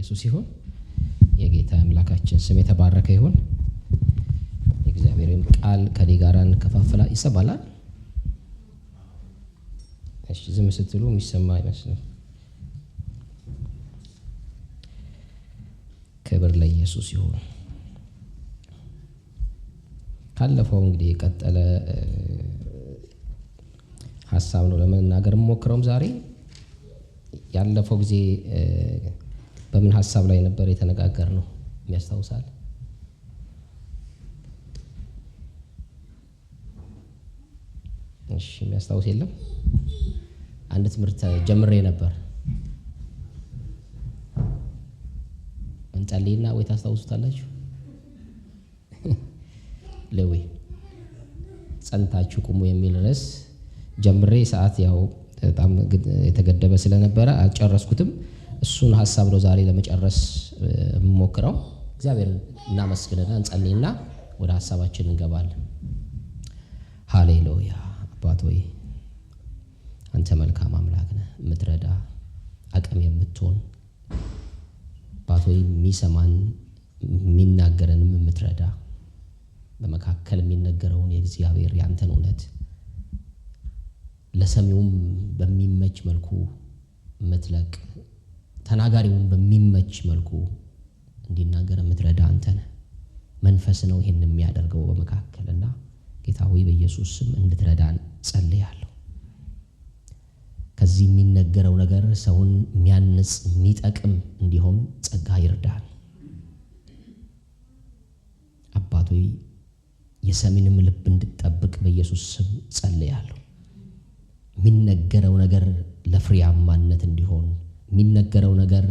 ለኢየሱስ ይሁን። የጌታ አምላካችን ስም የተባረከ ይሁን። የእግዚአብሔርን ቃል ከኔ ጋር እንከፋፈላ ይሰማላል። እሺ ዝም ስትሉ የሚሰማ አይመስልም። ክብር ለኢየሱስ ይሁን። ካለፈው እንግዲህ የቀጠለ ሐሳብ ነው ለመናገር የምሞክረውም ዛሬ። ያለፈው ጊዜ በምን ሐሳብ ላይ ነበር የተነጋገርነው የሚያስታውሳል? እሺ የሚያስታውስ የለም? አንድ ትምህርት ጀምሬ ነበር። እንጸልይና ወይ ታስታውሱታላችሁ? ለዊ ጸንታችሁ ቁሙ የሚል ርዕስ ጀምሬ ሰዓት ያው በጣም የተገደበ ስለነበረ አልጨረስኩትም። እሱን ሐሳብ ነው ዛሬ ለመጨረስ የምሞክረው። እግዚአብሔር እናመስግንና እንጸልይና ወደ ሐሳባችን እንገባለን። ሃሌሉያ። አባት ሆይ አንተ መልካም አምላክ ነህ፣ የምትረዳ አቅም የምትሆን አባት ሆይ የሚሰማን የሚናገረንም የምትረዳ በመካከል የሚነገረውን የእግዚአብሔር ያንተን እውነት ለሰሚውም በሚመች መልኩ የምትለቅ ተናጋሪውን በሚመች መልኩ እንዲናገር የምትረዳ አንተ ነህ። መንፈስ ነው ይሄን የሚያደርገው በመካከልና ጌታ ሆይ በኢየሱስ ስም እንድትረዳን ጸልያለሁ። ከዚህ የሚነገረው ነገር ሰውን የሚያንጽ የሚጠቅም እንዲሆን ጸጋ ይርዳን። አባት ሆይ የሰሚንም ልብ እንድትጠብቅ በኢየሱስ ስም ጸልያለሁ። የሚነገረው ነገር ለፍሬያማነት እንዲሆን የሚነገረው ነገር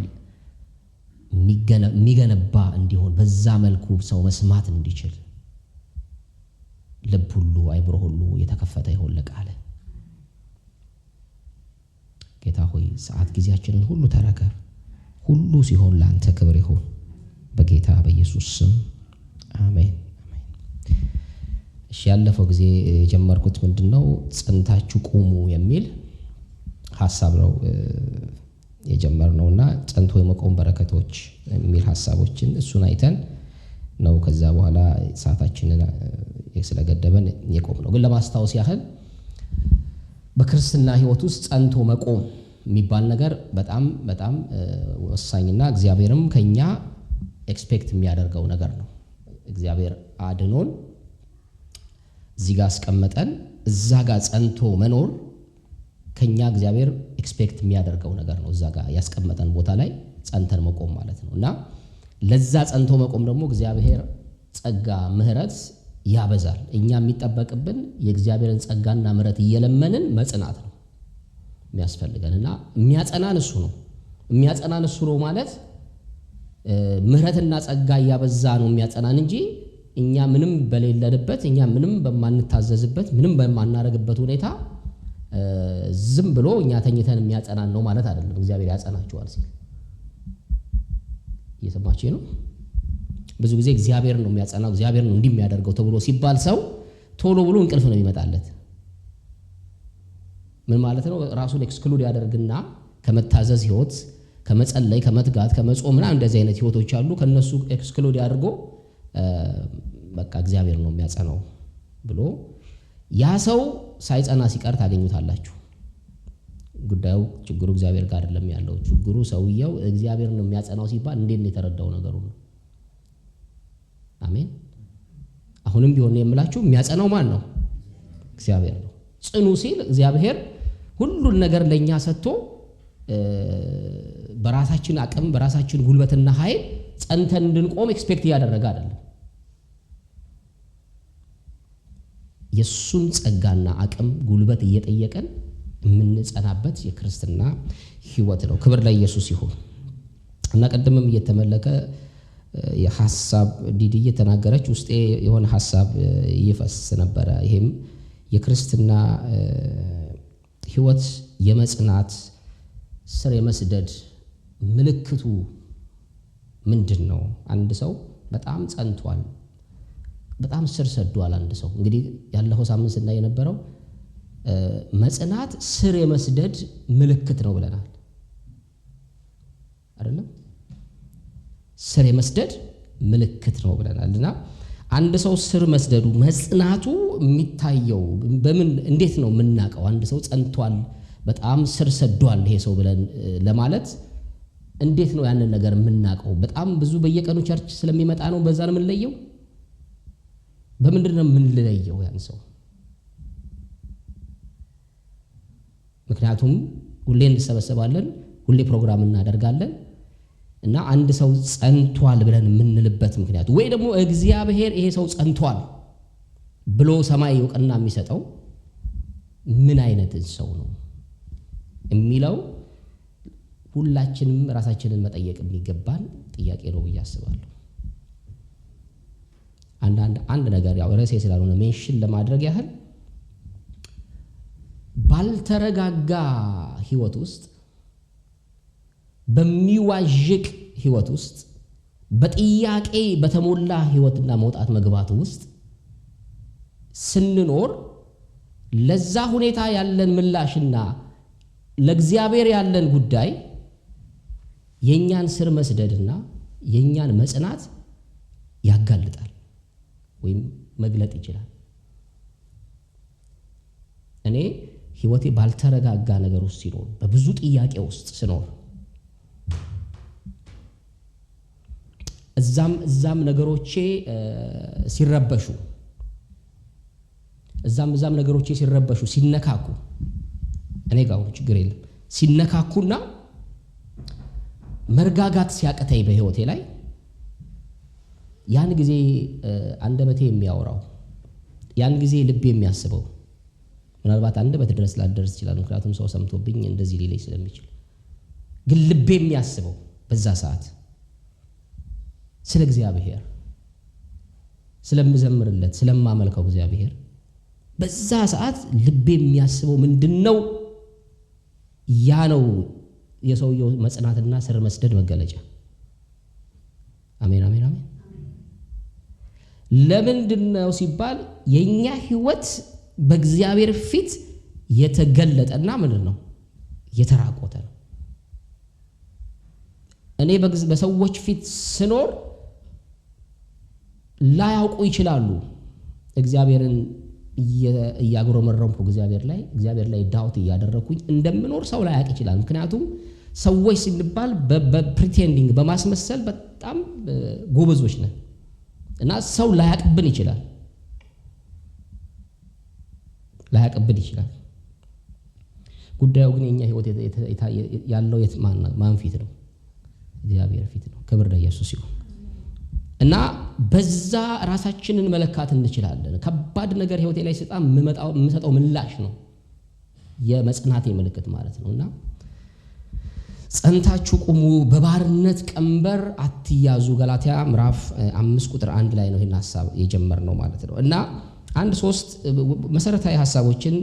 የሚገነባ እንዲሆን በዛ መልኩ ሰው መስማት እንዲችል ልብ ሁሉ አይምሮ ሁሉ የተከፈተ ይሁን ለቃል። ጌታ ሆይ ሰዓት ጊዜያችንን ሁሉ ተረከብ። ሁሉ ሲሆን ለአንተ ክብር ይሁን በጌታ በኢየሱስ ስም አሜን። እሺ ያለፈው ጊዜ የጀመርኩት ምንድነው? ጸንታችሁ ቁሙ የሚል ሐሳብ ነው የጀመርነውና ጸንቶ የመቆም በረከቶች የሚል ሐሳቦችን እሱን አይተን ነው ከዛ በኋላ ሰዓታችንን ስለገደበን የቆም ነው። ግን ለማስታወስ ያህል በክርስትና ሕይወት ውስጥ ጸንቶ መቆም የሚባል ነገር በጣም በጣም ወሳኝና እግዚአብሔርም ከኛ ኤክስፔክት የሚያደርገው ነገር ነው። እግዚአብሔር አድኖን እዚህ ጋር አስቀመጠን፣ እዛ ጋር ጸንቶ መኖር ከኛ እግዚአብሔር ኤክስፔክት የሚያደርገው ነገር ነው። እዛ ጋር ያስቀመጠን ቦታ ላይ ጸንተን መቆም ማለት ነው እና ለዛ ጸንቶ መቆም ደግሞ እግዚአብሔር ጸጋ ምሕረት ያበዛል። እኛ የሚጠበቅብን የእግዚአብሔርን ጸጋና ምሕረት እየለመንን መጽናት ነው የሚያስፈልገንና የሚያጸናን እሱ ነው። የሚያጸናን እሱ ነው ማለት ምሕረትና ጸጋ እያበዛ ነው የሚያጸናን እንጂ እኛ ምንም በሌለንበት እኛ ምንም በማንታዘዝበት ምንም በማናረግበት ሁኔታ ዝም ብሎ እኛ ተኝተን የሚያጸናን ነው ማለት አይደለም። እግዚአብሔር ያጸናችኋል ሲል እየሰማችሁ ነው። ብዙ ጊዜ እግዚአብሔር ነው የሚያጸናው፣ እግዚአብሔር ነው እንዲህ የሚያደርገው ተብሎ ሲባል ሰው ቶሎ ብሎ እንቅልፍ ነው የሚመጣለት። ምን ማለት ነው? ራሱን ኤክስክሉድ ያደርግና ከመታዘዝ ህይወት፣ ከመጸለይ፣ ከመትጋት፣ ከመጾም ምናምን እንደዚህ አይነት ህይወቶች አሉ። ከነሱ ኤክስክሉድ ያድርጎ በቃ እግዚአብሔር ነው የሚያጸናው ብሎ ያ ሰው ሳይጸና ሲቀር ታገኙታላችሁ። ጉዳዩ ችግሩ እግዚአብሔር ጋር አይደለም ያለው። ችግሩ ሰውየው እግዚአብሔር ነው የሚያጸናው ሲባል እንዴት ነው የተረዳው ነገሩ ነው። አሜን። አሁንም ቢሆን የምላችሁ የሚያጸናው ማን ነው? እግዚአብሔር ነው። ጽኑ ሲል እግዚአብሔር ሁሉን ነገር ለኛ ሰጥቶ በራሳችን አቅም በራሳችን ጉልበትና ኃይል ጸንተን እንድንቆም ኤክስፔክት ያደረገ አይደለም። የሱን ጸጋና አቅም ጉልበት እየጠየቀን የምንጸናበት የክርስትና ህይወት ነው። ክብር ለኢየሱስ ይሁን እና ቀደምም እየተመለከ የሐሳብ ዲዲ እየተናገረች ውስጤ የሆነ ሐሳብ ይፈስ ነበረ። ይሄም የክርስትና ህይወት የመጽናት ስር የመስደድ ምልክቱ ምንድነው? አንድ ሰው በጣም ጸንቷል፣ በጣም ስር ሰዷል። አንድ ሰው እንግዲህ ያለፈው ሳምንት ስናይ የነበረው መጽናት ስር የመስደድ ምልክት ነው ብለናል አይደለም? ስር የመስደድ ምልክት ነው ብለናልና አንድ ሰው ስር መስደዱ መጽናቱ የሚታየው በምን እንዴት ነው የምናውቀው? አንድ ሰው ጸንቷል በጣም ስር ሰዷል ይሄ ሰው ብለን ለማለት እንዴት ነው ያንን ነገር የምናውቀው? በጣም ብዙ በየቀኑ ቸርች ስለሚመጣ ነው በዛ ነው የምንለየው? በምንድን ነው የምንለየው ያን ሰው? ምክንያቱም ሁሌ እንሰበሰባለን፣ ሁሌ ፕሮግራም እናደርጋለን እና አንድ ሰው ጸንቷል ብለን የምንልበት ምክንያት ወይ ደግሞ እግዚአብሔር ይሄ ሰው ጸንቷል ብሎ ሰማይ እውቅና የሚሰጠው ምን አይነት ሰው ነው የሚለው ሁላችንም ራሳችንን መጠየቅ የሚገባን ጥያቄ ነው ብዬ አስባለሁ። አንድ ነገር ያው ርዕሴ ስላልሆነ ሜንሽን ለማድረግ ያህል ባልተረጋጋ ህይወት ውስጥ በሚዋዥቅ ህይወት ውስጥ በጥያቄ በተሞላ ህይወትና መውጣት መግባት ውስጥ ስንኖር ለዛ ሁኔታ ያለን ምላሽና ለእግዚአብሔር ያለን ጉዳይ የኛን ስር መስደድና የኛን መጽናት ያጋልጣል ወይም መግለጥ ይችላል። እኔ ህይወቴ ባልተረጋጋ ነገር ውስጥ ሲኖር በብዙ ጥያቄ ውስጥ ስኖር እዛም ነገሮቼ ሲረበሹ እዛም ነገሮቼ ሲረበሹ ሲነካኩ እኔ ጋር ችግር የለም ሲነካኩና መርጋጋት ሲያቀተይ በህይወቴ ላይ ያን ጊዜ አንደበቴ የሚያወራው ያን ጊዜ ልቤ የሚያስበው ምናልባት አንደበት ድረስ ላደርስ ይችላል ምክንያቱም ሰው ሰምቶብኝ እንደዚህ ሊለይ ስለሚችል ግን ልቤ የሚያስበው በዛ ሰዓት ስለ እግዚአብሔር ስለምዘምርለት ስለማመልከው እግዚአብሔር በዛ ሰዓት ልቤ የሚያስበው ምንድነው? ያ ነው የሰውየው መጽናትና ስር መስደድ መገለጫ። አሜን አሜን አሜን። ለምንድነው ሲባል የኛ ህይወት በእግዚአብሔር ፊት የተገለጠና ምንድነው የተራቆተ ነው። እኔ በሰዎች ፊት ስኖር ላያውቁ ይችላሉ እግዚአብሔርን እያጉረመረምኩ እግዚአብሔር ላይ ዳውት እያደረኩኝ እንደምኖር ሰው ላያውቅ ይችላል። ምክንያቱም ሰዎች ሲንባል በፕሪቴንዲንግ በማስመሰል በጣም ጎበዞች ነን እና ሰው ላያውቅብን ይችላል ጉዳዩ ግን የኛ ህይወት ያለው ማን ፊት ነው? እግዚአብሔር ፊት ነው። ክብር ለኢየሱስ ይሁን። እና በዛ ራሳችንን መለካት እንችላለን። ከባድ ነገር ህይወቴ ላይ ሲጣ የምሰጠው ምላሽ ነው የመጽናቴ ምልክት ማለት ነውና ጸንታችሁ ቁሙ፣ በባርነት ቀንበር አትያዙ። ገላትያ ምዕራፍ 5 ቁጥር 1 ላይ ነው ይሄን ሐሳብ የጀመርነው ማለት ነው። እና አንድ 3 መሰረታዊ ሐሳቦችን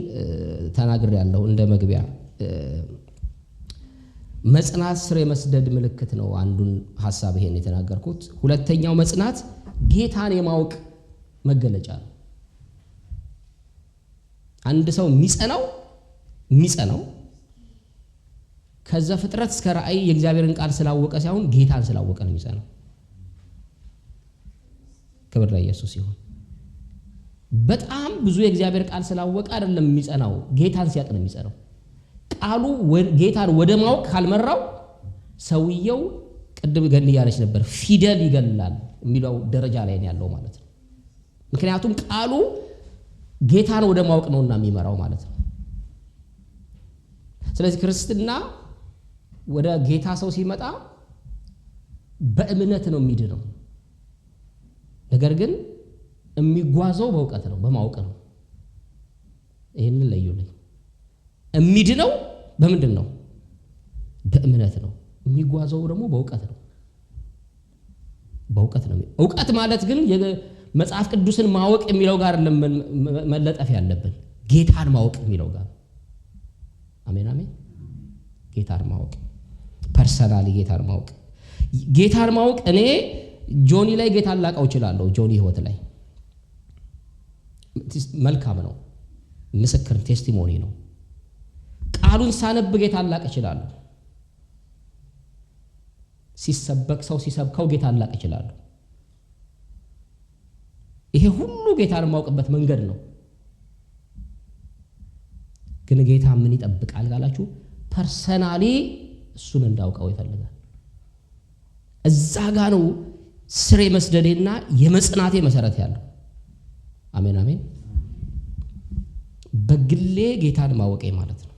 ተናግሬያለሁ እንደ መግቢያ። መጽናት ስር የመስደድ ምልክት ነው። አንዱን ሐሳብ ይሄን የተናገርኩት። ሁለተኛው መጽናት ጌታን የማወቅ መገለጫ ነው። አንድ ሰው የሚጸናው ከዛ ፍጥረት እስከ ራእይ የእግዚአብሔርን ቃል ስላወቀ ሳይሆን ጌታን ስላወቀ ነው የሚጸናው። ክብር ለኢየሱስ ይሁን። በጣም ብዙ የእግዚአብሔር ቃል ስላወቀ አይደለም የሚጸናው፣ ጌታን ሲያውቅ ነው የሚጸናው። ቃሉ ጌታን ወደ ማወቅ ካልመራው ሰውየው ቅድም ገን ያለች ነበር ፊደል ይገላል የሚለው ደረጃ ላይ ነው ያለው ማለት ነው። ምክንያቱም ቃሉ ጌታን ወደ ማወቅ ነውና የሚመራው ማለት ነው። ስለዚህ ክርስትና ወደ ጌታ ሰው ሲመጣ በእምነት ነው የሚድነው። ነገር ግን የሚጓዘው በእውቀት ነው፣ በማወቅ ነው። ይሄንን ለዩልኝ። የሚድነው በምንድን ነው? በእምነት ነው። የሚጓዘው ደግሞ በእውቀት ነው። እውቀት ማለት ግን መጽሐፍ ቅዱስን ማወቅ የሚለው ጋር መለጠፍ ያለብን ጌታን ማወቅ የሚለው ጋር። አሜን አሜን። ጌታን ማወቅ ፐርሰናሊ ጌታን ማወቅ እኔ ጆኒ ላይ ጌታን ላቀው እችላለሁ። ጆኒ ህይወት ላይ መልካም ነው፣ ምስክር ቴስቲሞኒ ነው። ቃሉን ሳነብ ጌታን ላቀ እችላለሁ። ሰው ሲሰብከው ጌታን ላቅ ይችላል። ይሄ ሁሉ ጌታን ማውቅበት መንገድ ነው። ግን ጌታ ምን ይጠብቃል ካላችሁ ፐርሰናሊ እሱን እንዳውቀው ይፈልጋል። እዛ ጋ ነው ስሬ መስደዴና የመጽናቴ መሰረት ያለው። አሜን አሜን። በግሌ ጌታን ማወቄ ማለት ነው።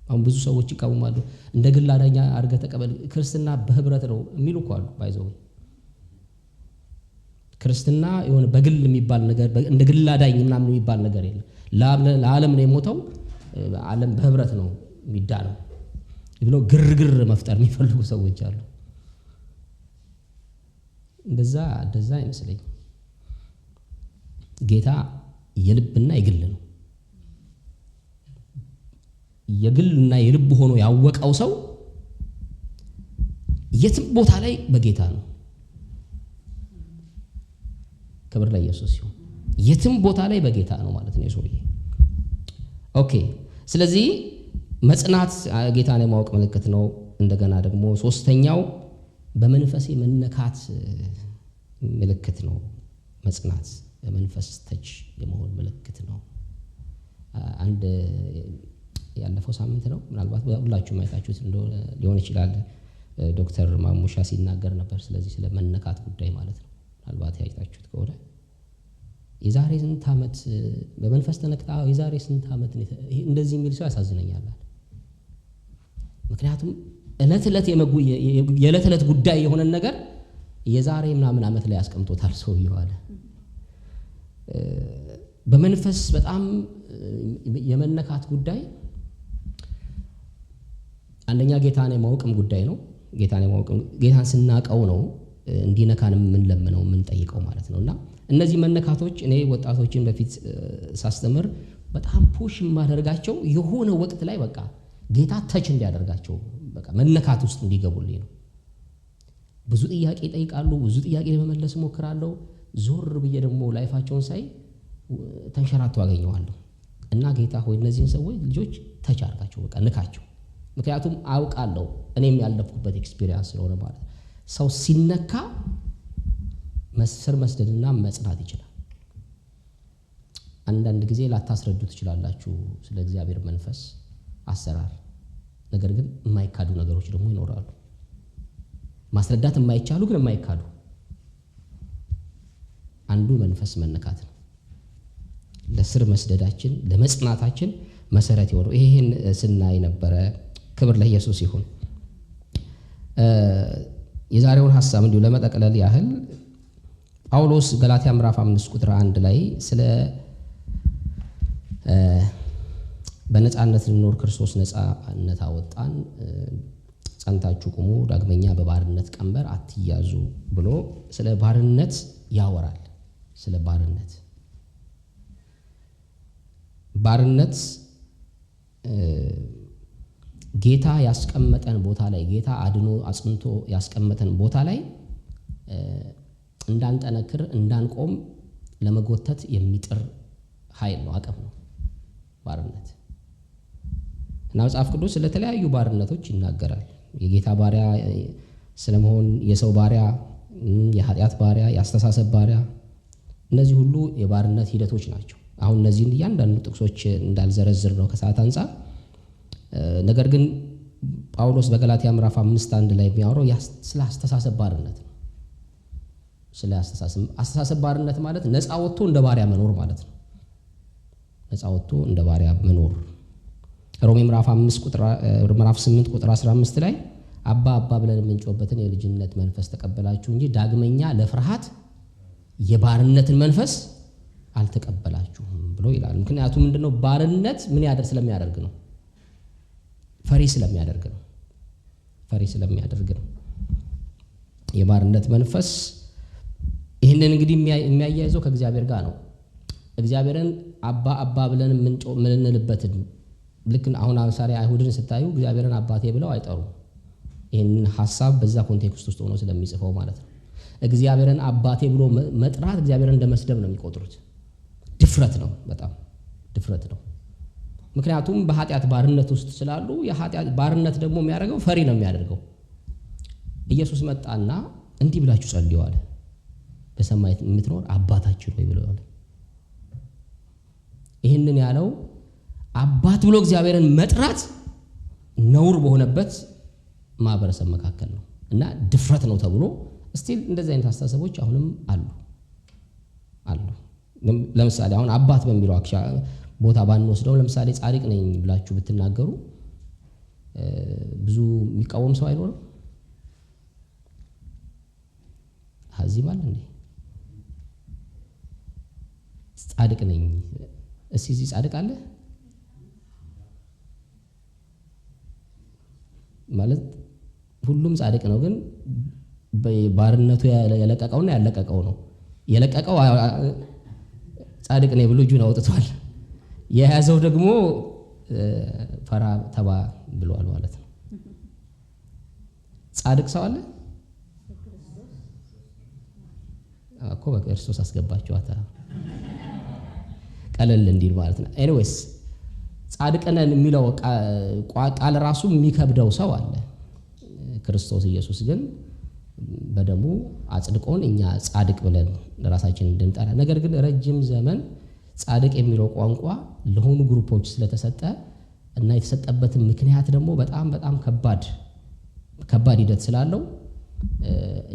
አሁን ብዙ ሰዎች ይቃወማሉ። እንደ ግል አዳኛ አድርገህ ተቀበል፣ ክርስትና በህብረት ነው የሚሉ እኮ አሉ። ባይዘው ክርስትና የሆነ በግል የሚባል ነገር እንደ ግል አዳኝ ምናምን የሚባል ነገር የለም። ለዓለም ነው የሞተው፣ ዓለም በህብረት ነው የሚዳነው ብለው ግርግር መፍጠር የሚፈልጉ ሰዎች አሉ። እንደዛ አይመስለኝ። ጌታ የልብና የግል ነው። የግልና የልብ ሆኖ ያወቀው ሰው የትም ቦታ ላይ በጌታ ነው። ክብር ለኢየሱስ ይሁን። የትም ቦታ ላይ በጌታ ነው ማለት ነው የሰውዬ። ኦኬ። ስለዚህ መጽናት ጌታን የማወቅ ምልክት ነው። እንደገና ደግሞ ሶስተኛው በመንፈሴ መነካት ምልክት ነው። መጽናት በመንፈስ ተች የመሆን ምልክት ነው። አንድ ያለፈው ሳምንት ነው ምናልባት ሁላችሁም አይታችሁት እንደሆነ ሊሆን ይችላል። ዶክተር ማሙሻ ሲናገር ነበር ስለዚህ ስለ መነካት ጉዳይ ማለት ነው። ምናልባት ያይታችሁት ከሆነ የዛሬ ስንት ዓመት በመንፈስ ተነክታ የዛሬ ስንት ዓመት እንደዚህ የሚል ሰው ያሳዝነኛል። ምክንያቱም የዕለት ዕለት ጉዳይ የሆነን ነገር የዛሬ ምናምን ዓመት ላይ ያስቀምጦታል ሰውየው አለ። በመንፈስ በጣም የመነካት ጉዳይ አንደኛ ጌታን የማወቅም ጉዳይ ነው። ጌታን ስናቀው ነው እንዲነካን የምንለምነው የምንጠይቀው ማለት ነውና እነዚህ መነካቶች እኔ ወጣቶችን በፊት ሳስተምር በጣም ፑሽ የማደርጋቸው የሆነ ወቅት ላይ በቃ ጌታ ተች እንዲያደርጋቸው በቃ መነካት ውስጥ እንዲገቡልኝ ነው። ብዙ ጥያቄ ይጠይቃሉ፣ ብዙ ጥያቄ ለመመለስ ሞክራለሁ። ዞር ብዬ ደግሞ ላይፋቸውን ሳይ ተንሸራተው አገኘዋለሁ እና ጌታ ሆይ እነዚህን ሰዎች ልጆች ተች አድርጋቸው፣ በቃ ንካቸው። ምክንያቱም አውቃለሁ እኔም ያለፍኩበት ኤክስፒሪየንስ ስለሆነ ማለት ሰው ሲነካ መስር መስደድና መጽናት ይችላል። አንዳንድ ጊዜ ላታስረዱ ትችላላችሁ ስለ እግዚአብሔር መንፈስ አሰራር። ነገር ግን የማይካዱ ነገሮች ደግሞ ይኖራሉ። ማስረዳት የማይቻሉ ግን የማይካዱ አንዱ መንፈስ መነካት ነው። ለስር መስደዳችን ለመጽናታችን መሰረት የሆነው ይሄን ስናይ ነበረ። ክብር ለኢየሱስ ይሁን። የዛሬውን ሐሳብ እንዲሁ ለመጠቅለል ያህል ጳውሎስ ገላትያ ምዕራፍ 5 ቁጥር 1 ላይ ስለ በነጻነት ልንኖር ክርስቶስ ነጻነት አወጣን፣ ጸንታችሁ ቁሙ፣ ዳግመኛ በባርነት ቀንበር አትያዙ ብሎ ስለ ባርነት ያወራል። ስለ ባርነት ጌታ ያስቀመጠን ቦታ ላይ ጌታ አድኖ አጽንቶ ያስቀመጠን ቦታ ላይ እንዳንጠነክር እንዳንቆም ለመጎተት የሚጥር ኃይል ነው፣ አቅም ነው ባርነት። እና መጽሐፍ ቅዱስ ስለተለያዩ ባርነቶች ይናገራል። የጌታ ባሪያ ስለመሆን፣ የሰው ባሪያ፣ የኃጢአት ባሪያ፣ የአስተሳሰብ ባሪያ፣ እነዚህ ሁሉ የባርነት ሂደቶች ናቸው። አሁን እነዚህን እያንዳንዱ ጥቅሶች እንዳልዘረዝር ነው ከሰዓት አንጻር። ነገር ግን ጳውሎስ በገላትያ ምዕራፍ 5:1 ላይ የሚያወራው ስለ አስተሳሰብ ባርነት ነው። ስለ አስተሳሰብ ባርነት ማለት ነፃ ወጥቶ እንደ ባሪያ መኖር ማለት ነው። ነፃ ወጥቶ እንደ ባሪያ መኖር። ሮሜ ምዕራፍ 8 ቁጥር 15 ላይ አባ ብለን የምንጮህበትን የልጅነት መንፈስ ተቀበላችሁ እንጂ ዳግመኛ ለፍርሃት የባርነትን መንፈስ አልተቀበላችሁም ብሎ ይላል። ምክንያቱም ምንድነው? ባርነት ምን ስለሚያደርግ ነው? ፈሪ ስለሚያደርግ ነው። የባርነት መንፈስ ይህንን እንግዲህ የሚያያይዘው ከእግዚአብሔር ጋር ነው። እግዚአብሔርን አባ ብለን የምንልበትን ልክ አሁን አብሳሪ አይሁድን ስታዩ እግዚአብሔርን አባቴ ብለው አይጠሩም። ይህንን ሐሳብ በዛ ኮንቴክስት ውስጥ ሆኖ ስለሚጽፈው ማለት ነው። እግዚአብሔርን አባቴ ብሎ መጥራት እግዚአብሔርን እንደ መስደብ ነው የሚቆጥሩት። ድፍረት ነው፣ በጣም ድፍረት ነው። ምክንያቱም በኃጢአት ባርነት ውስጥ ስላሉ፣ የኃጢአት ባርነት ደግሞ የሚያደርገው ፈሪ ነው የሚያደርገው። ኢየሱስ መጣና እንዲህ ብላችሁ ጸልዩ አለ። በሰማይ የምትኖር አባታችን ሆይ ብለዋል። ይህንን ያለው አባት ብሎ እግዚአብሔርን መጥራት ነውር በሆነበት ማህበረሰብ መካከል ነው እና ድፍረት ነው ተብሎ ስቲል እንደዚህ አይነት አስተሳሰቦች አሁንም አሉ። ለምሳሌ አሁን አባት በሚለው ቦታ ባንወስደው ለምሳሌ ጻድቅ ነኝ ብላችሁ ብትናገሩ ብዙ የሚቃወም ሰው አይኖርም። ሀዚም አለ እንዴ? ጻድቅ ነኝ እዚህ ጻድቅ አለ ማለት ሁሉም ጻድቅ ነው፣ ግን ባርነቱ የለቀቀውና ያለቀቀው ነው። የለቀቀው ጻድቅ ነኝ ብሎ እጁን አውጥቷል። የያዘው ደግሞ ፈራ ተባ ብሏል ማለት ነው። ጻድቅ ሰው አለ እኮ በክርስቶስ አስገባችኋት ቀለል እንዲል ማለት ነው። ኤኒዌይስ ጻድቅ ነን የሚለው ቃል ራሱ የሚከብደው ሰው አለ። ክርስቶስ ኢየሱስ ግን በደሙ አጽድቆን እኛ ጻድቅ ብለን ራሳችንን እንድንጠራ፣ ነገር ግን ረጅም ዘመን ጻድቅ የሚለው ቋንቋ ለሆኑ ግሩፖች ስለተሰጠ እና የተሰጠበትን ምክንያት ደግሞ በጣም ከባድ ሂደት ስላለው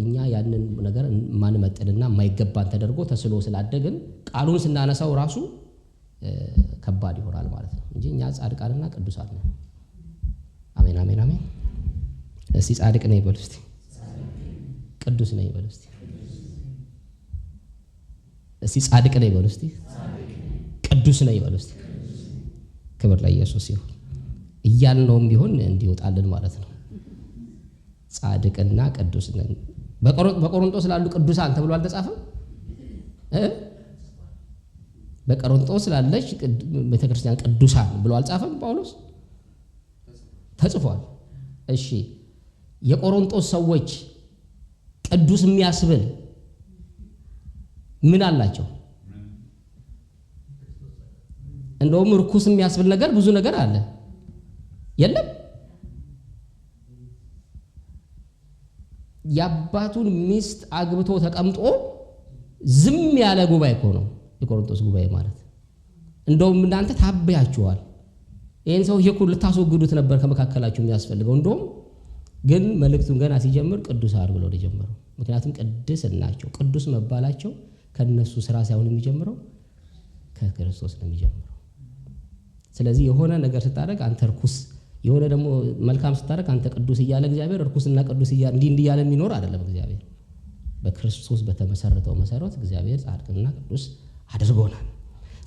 እኛ ያንን ነገር ማንመጥንና የማይገባን ተደርጎ ተስሎ ስላደግን ቃሉን ስናነሳው ራሱ ከባድ ይሆናል ማለት ነው እንጂ እኛ ጻድቃንና ቅዱሳን ነን። አሜን አሜን አሜን። እስቲ ጻድቅ ነኝ በሉ እስቲ፣ ቅዱስ ነኝ በሉ እስቲ፣ እስቲ ጻድቅ ነኝ በሉ እስቲ፣ ቅዱስ ነኝ በሉ እስቲ። ክብር ለኢየሱስ ይሁን። እያልነውም ቢሆን እንዲወጣልን ማለት ነው። ጻድቅና ቅዱስ ነን። በቆሮንቶስ ላሉ ቅዱሳን ተብሎ አልተጻፈም? በቆሮንቶስ ላለች ቤተክርስቲያን ቅዱሳን ብሎ አልጻፈም ጳውሎስ? ተጽፏል። እሺ የቆሮንቶስ ሰዎች ቅዱስ የሚያስብል ምን አላቸው? እንደውም ርኩስ የሚያስብል ነገር ብዙ ነገር አለ። የለም? የአባቱን ሚስት አግብቶ ተቀምጦ ዝም ያለ ጉባኤ እኮ ነው የቆሮንቶስ ጉባኤ ማለት። እንደውም እናንተ ታበያችኋል። ይሄን ሰው ይሄ ሁሉ ልታስወግዱት ነበር ከመካከላችሁ የሚያስፈልገው። እንደውም ግን መልእክቱን ገና ሲጀምር ቅዱሳን ብሎ ለጀመረው። ምክንያቱም ቅድስናቸው ቅዱስ መባላቸው ከነሱ ስራ ሳይሆን የሚጀምረው ከክርስቶስ ነው የሚጀምረው። ስለዚህ የሆነ ነገር ስታደርግ አንተ ርኩስ፣ የሆነ ደግሞ መልካም ስታደርግ አንተ ቅዱስ እያለ እግዚአብሔር ርኩስና ቅዱስ እያለ እንዲህ እያለ የሚኖር አይደለም። እግዚአብሔር በክርስቶስ በተመሰረተው መሰረት እግዚአብሔር ጻድቅና ቅዱስ አድርጎናል።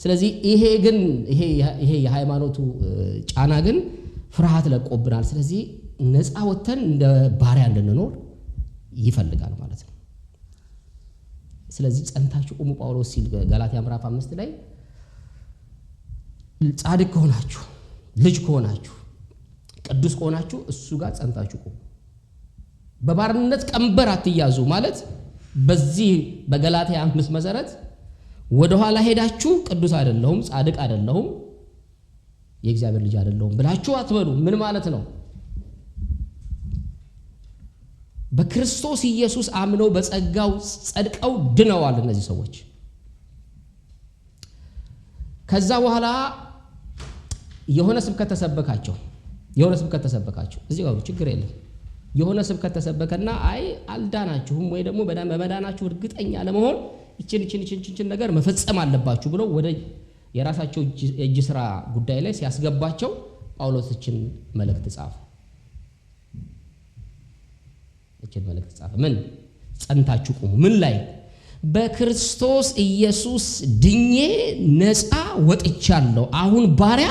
ስለዚህ ይሄ የሃይማኖቱ ጫና ግን ፍርሃት ለቆብናል። ስለዚህ ነፃ ወተን እንደ ባሪያ እንድንኖር ይፈልጋል ማለት ነው። ስለዚህ ጸንታችሁ ቁሙ ጳውሎስ ሲል ገላትያ ምዕራፍ 5 ላይ ጻድቅ ከሆናችሁ፣ ልጅ ከሆናችሁ፣ ቅዱስ ከሆናችሁ እሱ ጋር ጸንታችሁ ቁሙ። በባርነት ቀንበር አትያዙ ማለት በዚህ በገላትያ 5 መሰረት ወደ ኋላ ሄዳችሁ ቅዱስ አይደለሁም፣ ጻድቅ አይደለሁም፣ የእግዚአብሔር ልጅ አይደለሁም ብላችሁ አትበሉ። ምን ማለት ነው? በክርስቶስ ኢየሱስ አምነው በጸጋው ጸድቀው ድነዋል እነዚህ ሰዎች። ከዛ በኋላ የሆነ ስብከት ተሰበካቸው። እዚህ ጋር ችግር የለም። የሆነ ስብከት ተሰበከና አይ አልዳናችሁም ወይ ደግሞ በመዳናችሁ እርግጠኛ ለመሆን ይችን ነገር መፈጸም አለባችሁ ብለው ወደ የራሳቸው እጅ ስራ ጉዳይ ላይ ሲያስገባቸው ጳውሎስ እችን መልእክት ጻፈ። ምን? ጸንታችሁ ቁሙ። ምን ላይ? በክርስቶስ ኢየሱስ ድኜ ነፃ ወጥቻለሁ፣ አሁን ባሪያ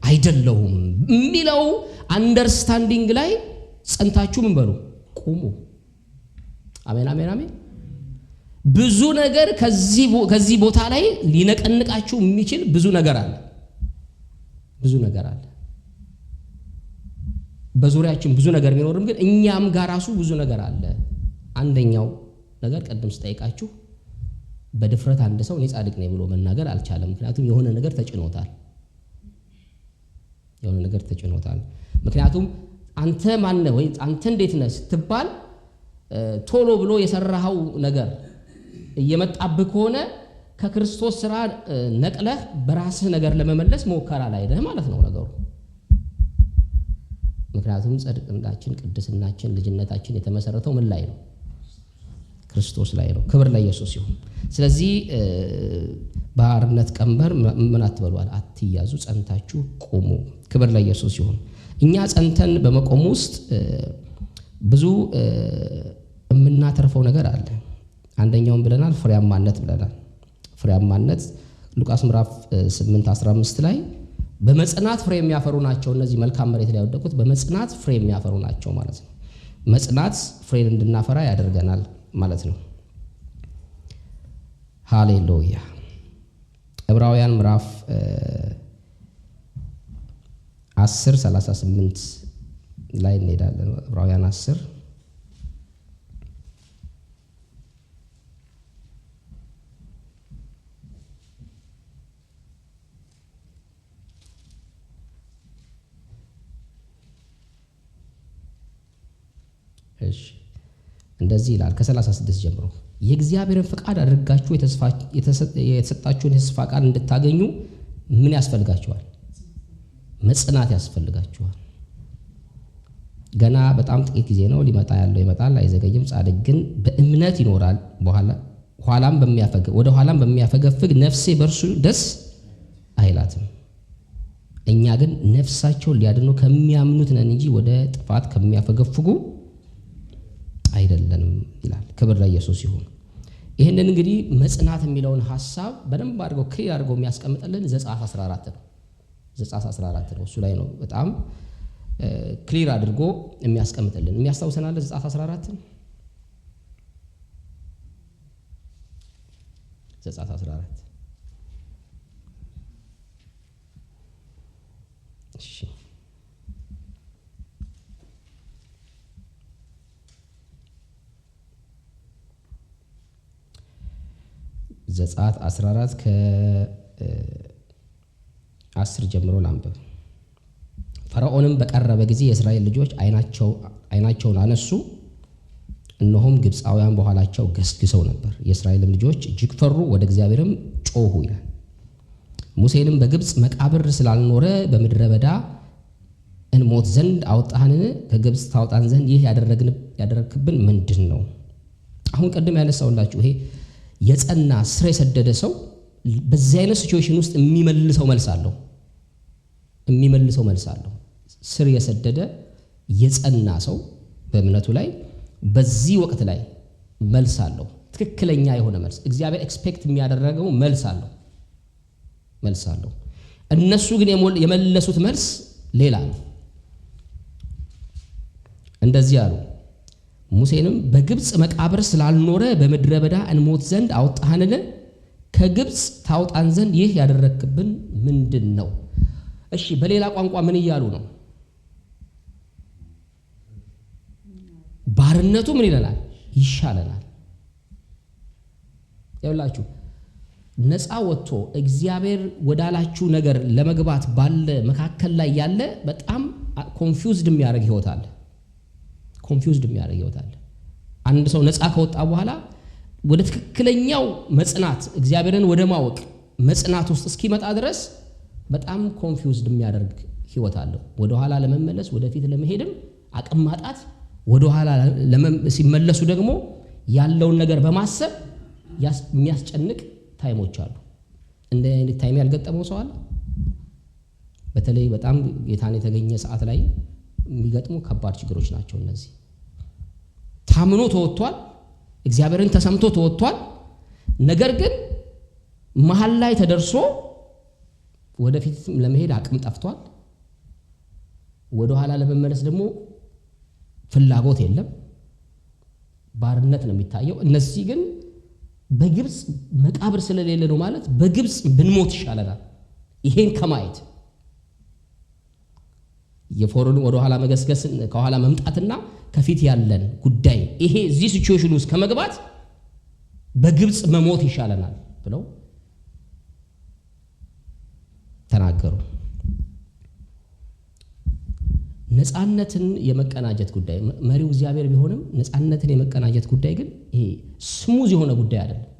አይደለሁም የሚለው አንደርስታንዲንግ ላይ ጸንታችሁ ምን በሉ? ቁሙ። አሜን አሜን አሜን። ብዙ ነገር ከዚህ ቦታ ላይ ሊነቀንቃችሁ የሚችል ብዙ ነገር አለ። በዙሪያችን ብዙ ነገር ቢኖርም ግን እኛም ጋር ራሱ ብዙ ነገር አለ። አንደኛው ነገር ቀደም ስጠይቃችሁ በድፍረት አንድ ሰው እኔ ጻድቅ ነኝ ብሎ መናገር አልቻለም። ምክንያቱም የሆነ ነገር ተጭኖታል። ምክንያቱም አንተ ማን ነህ ወይ አንተ እንዴት ነህ ስትባል ቶሎ ብሎ የሰራው ነገር እየመጣብህ ከሆነ ከክርስቶስ ስራ ነቅለህ በራስህ ነገር ለመመለስ ሞከራ ላይ ነህ ማለት ነው ነገሩ። ምክንያቱም ጽድቅናችን፣ ቅድስናችን፣ ልጅነታችን የተመሰረተው ምን ላይ ነው? ክርስቶስ ላይ ነው። ክብር ለኢየሱስ ይሁን። ስለዚህ ባርነት ቀንበር ምን አትበሏል፣ አትያዙ፣ ጸንታችሁ ቁሙ። ክብር ለኢየሱስ ይሁን። እኛ ጸንተን በመቆም ውስጥ ብዙ የምናተርፈው ነገር አለ። አንደኛውን ብለናል፣ ፍሬያማነት ብለናል። ፍሬያማነት ሉቃስ ምዕራፍ 8:15 ላይ በመጽናት ፍሬ የሚያፈሩ ናቸው እነዚህ መልካም መሬት ላይ ያወደቁት በመጽናት ፍሬ የሚያፈሩ ናቸው ማለት ነው። መጽናት ፍሬን እንድናፈራ ያደርገናል ማለት ነው። ሃሌሉያ። ዕብራውያን ምዕራፍ 10:38 ላይ እንሄዳለን። ዕብራውያን 10 እንደዚህ ይላል ከ36 ጀምሮ የእግዚአብሔርን ፍቃድ አድርጋችሁ የተሰጣችሁን የተስፋ ቃል እንድታገኙ ምን ያስፈልጋችኋል? መጽናት ያስፈልጋችኋል። ገና በጣም ጥቂት ጊዜ ነው፣ ሊመጣ ያለው ይመጣል አይዘገይም። ጻድቅ ግን በእምነት ይኖራል። ወደ ኋላም በሚያፈገፍግ ነፍሴ በእርሱ ደስ አይላትም። እኛ ግን ነፍሳቸውን ሊያድኑ ከሚያምኑት ነን እንጂ ወደ ጥፋት ከሚያፈገፍጉ አይደለንም ይላል። ክብር ለኢየሱስ ይሁን። ይህንን እንግዲህ መጽናት የሚለውን ሐሳብ በደንብ አድርገው ክሊር አድርገው የሚያስቀምጥልን ዘጸአት 14 ነው። ዘጸአት 14 ነው። እሱ ላይ ነው በጣም ክሊር አድርጎ የሚያስቀምጥልን። የሚያስታውሰናል ዘጸአት 14 ዘጸአት 14 እሺ ዘጸአት 14 ከ10 ጀምሮ ላንብብ። ፈርዖንም በቀረበ ጊዜ የእስራኤል ልጆች ዓይናቸውን አነሱ፣ እነሆም ግብፃውያን በኋላቸው ገስግሰው ነበር። የእስራኤልም ልጆች እጅግ ፈሩ፣ ወደ እግዚአብሔርም ጮኹ ይላል። ሙሴንም በግብፅ መቃብር ስላልኖረ በምድረ በዳ እንሞት ዘንድ አወጣህንን? ከግብፅ ታወጣን ዘንድ ይህ ያደረግክብን ምንድን ነው? አሁን ቀደም ያነሳውላችሁ ይሄ የጸና ስር የሰደደ ሰው በዚህ አይነት ሲቹዌሽን ውስጥ የሚመልሰው መልስ አለው። ስር የሰደደ የጸና ሰው በእምነቱ ላይ በዚህ ወቅት ላይ መልስ አለው። ትክክለኛ የሆነ መልስ፣ እግዚአብሔር ኤክስፔክት የሚያደርገው መልስ አለው። እነሱ ግን የመለሱት መልስ ሌላ ነው። እንደዚህ አሉ። ሙሴንም በግብፅ መቃብር ስላልኖረ በምድረ በዳ እንሞት ዘንድ አወጣህንን? ከግብፅ ታውጣን ዘንድ ይህ ያደረግክብን ምንድን ነው? እሺ፣ በሌላ ቋንቋ ምን እያሉ ነው? ባርነቱ ምን ይለናል? ይሻለናል። ይኸውላችሁ ነፃ ወጥቶ እግዚአብሔር ወዳላችሁ ነገር ለመግባት ባለ መካከል ላይ ያለ በጣም ኮንፊውዝድ የሚያደርግ ህይወት አለ። አንድ ሰው ነፃ ከወጣ በኋላ ወደ ትክክለኛው መጽናት፣ እግዚአብሔርን ወደ ማወቅ መጽናት ውስጥ እስኪመጣ ድረስ በጣም ኮንፊውዝድ የሚያደርግ ህይወት አለው። ወደ ኋላ ለመመለስ ወደፊት ለመሄድም አቅም ማጣት፣ ወደ ኋላ ሲመለሱ ደግሞ ያለውን ነገር በማሰብ የሚያስጨንቅ ታይሞች አሉ። እንደ አይነት ታይም ያልገጠመው ሰው አለ? በተለይ በጣም ጌታን የተገኘ ሰዓት ላይ የሚገጥሙ ከባድ ችግሮች ናቸው እነዚህ። ታምኖ ተወጥቷል፣ እግዚአብሔርን ተሰምቶ ተወጥቷል። ነገር ግን መሀል ላይ ተደርሶ ወደፊት ለመሄድ አቅም ጠፍቷል። ወደ ኋላ ለመመለስ ደግሞ ፍላጎት የለም። ባርነት ነው የሚታየው። እነዚህ ግን በግብፅ መቃብር ስለሌለ ነው ማለት በግብፅ ብንሞት ይሻለናል ይሄን ከማየት የፎሮን ወደ ኋላ መገስገስን ከኋላ መምጣትና ከፊት ያለን ጉዳይ ይሄ እዚህ ሲቹዌሽን ውስጥ ከመግባት በግብፅ መሞት ይሻለናል ብለው ተናገሩ። ነፃነትን የመቀናጀት ጉዳይ መሪው እግዚአብሔር ቢሆንም ነፃነትን የመቀናጀት ጉዳይ ግን ይሄ ስሙዝ የሆነ ጉዳይ አይደለም።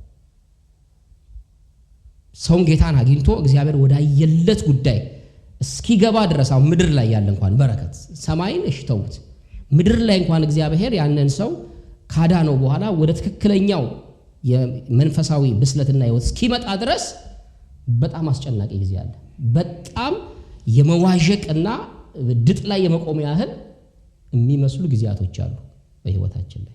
ሰውን ጌታን አግኝቶ እግዚአብሔር ወዳየለት ጉዳይ እስኪገባ ድረስ አሁን ምድር ላይ ያለ እንኳን በረከት ሰማይን እሽተውት ምድር ላይ እንኳን እግዚአብሔር ያንን ሰው ካዳነው በኋላ ወደ ትክክለኛው የመንፈሳዊ ብስለትና ሕይወት እስኪመጣ ድረስ በጣም አስጨናቂ ጊዜ አለ። በጣም የመዋዠቅና ድጥ ላይ የመቆም ያህል የሚመስሉ ጊዜያቶች አሉ በሕይወታችን ላይ።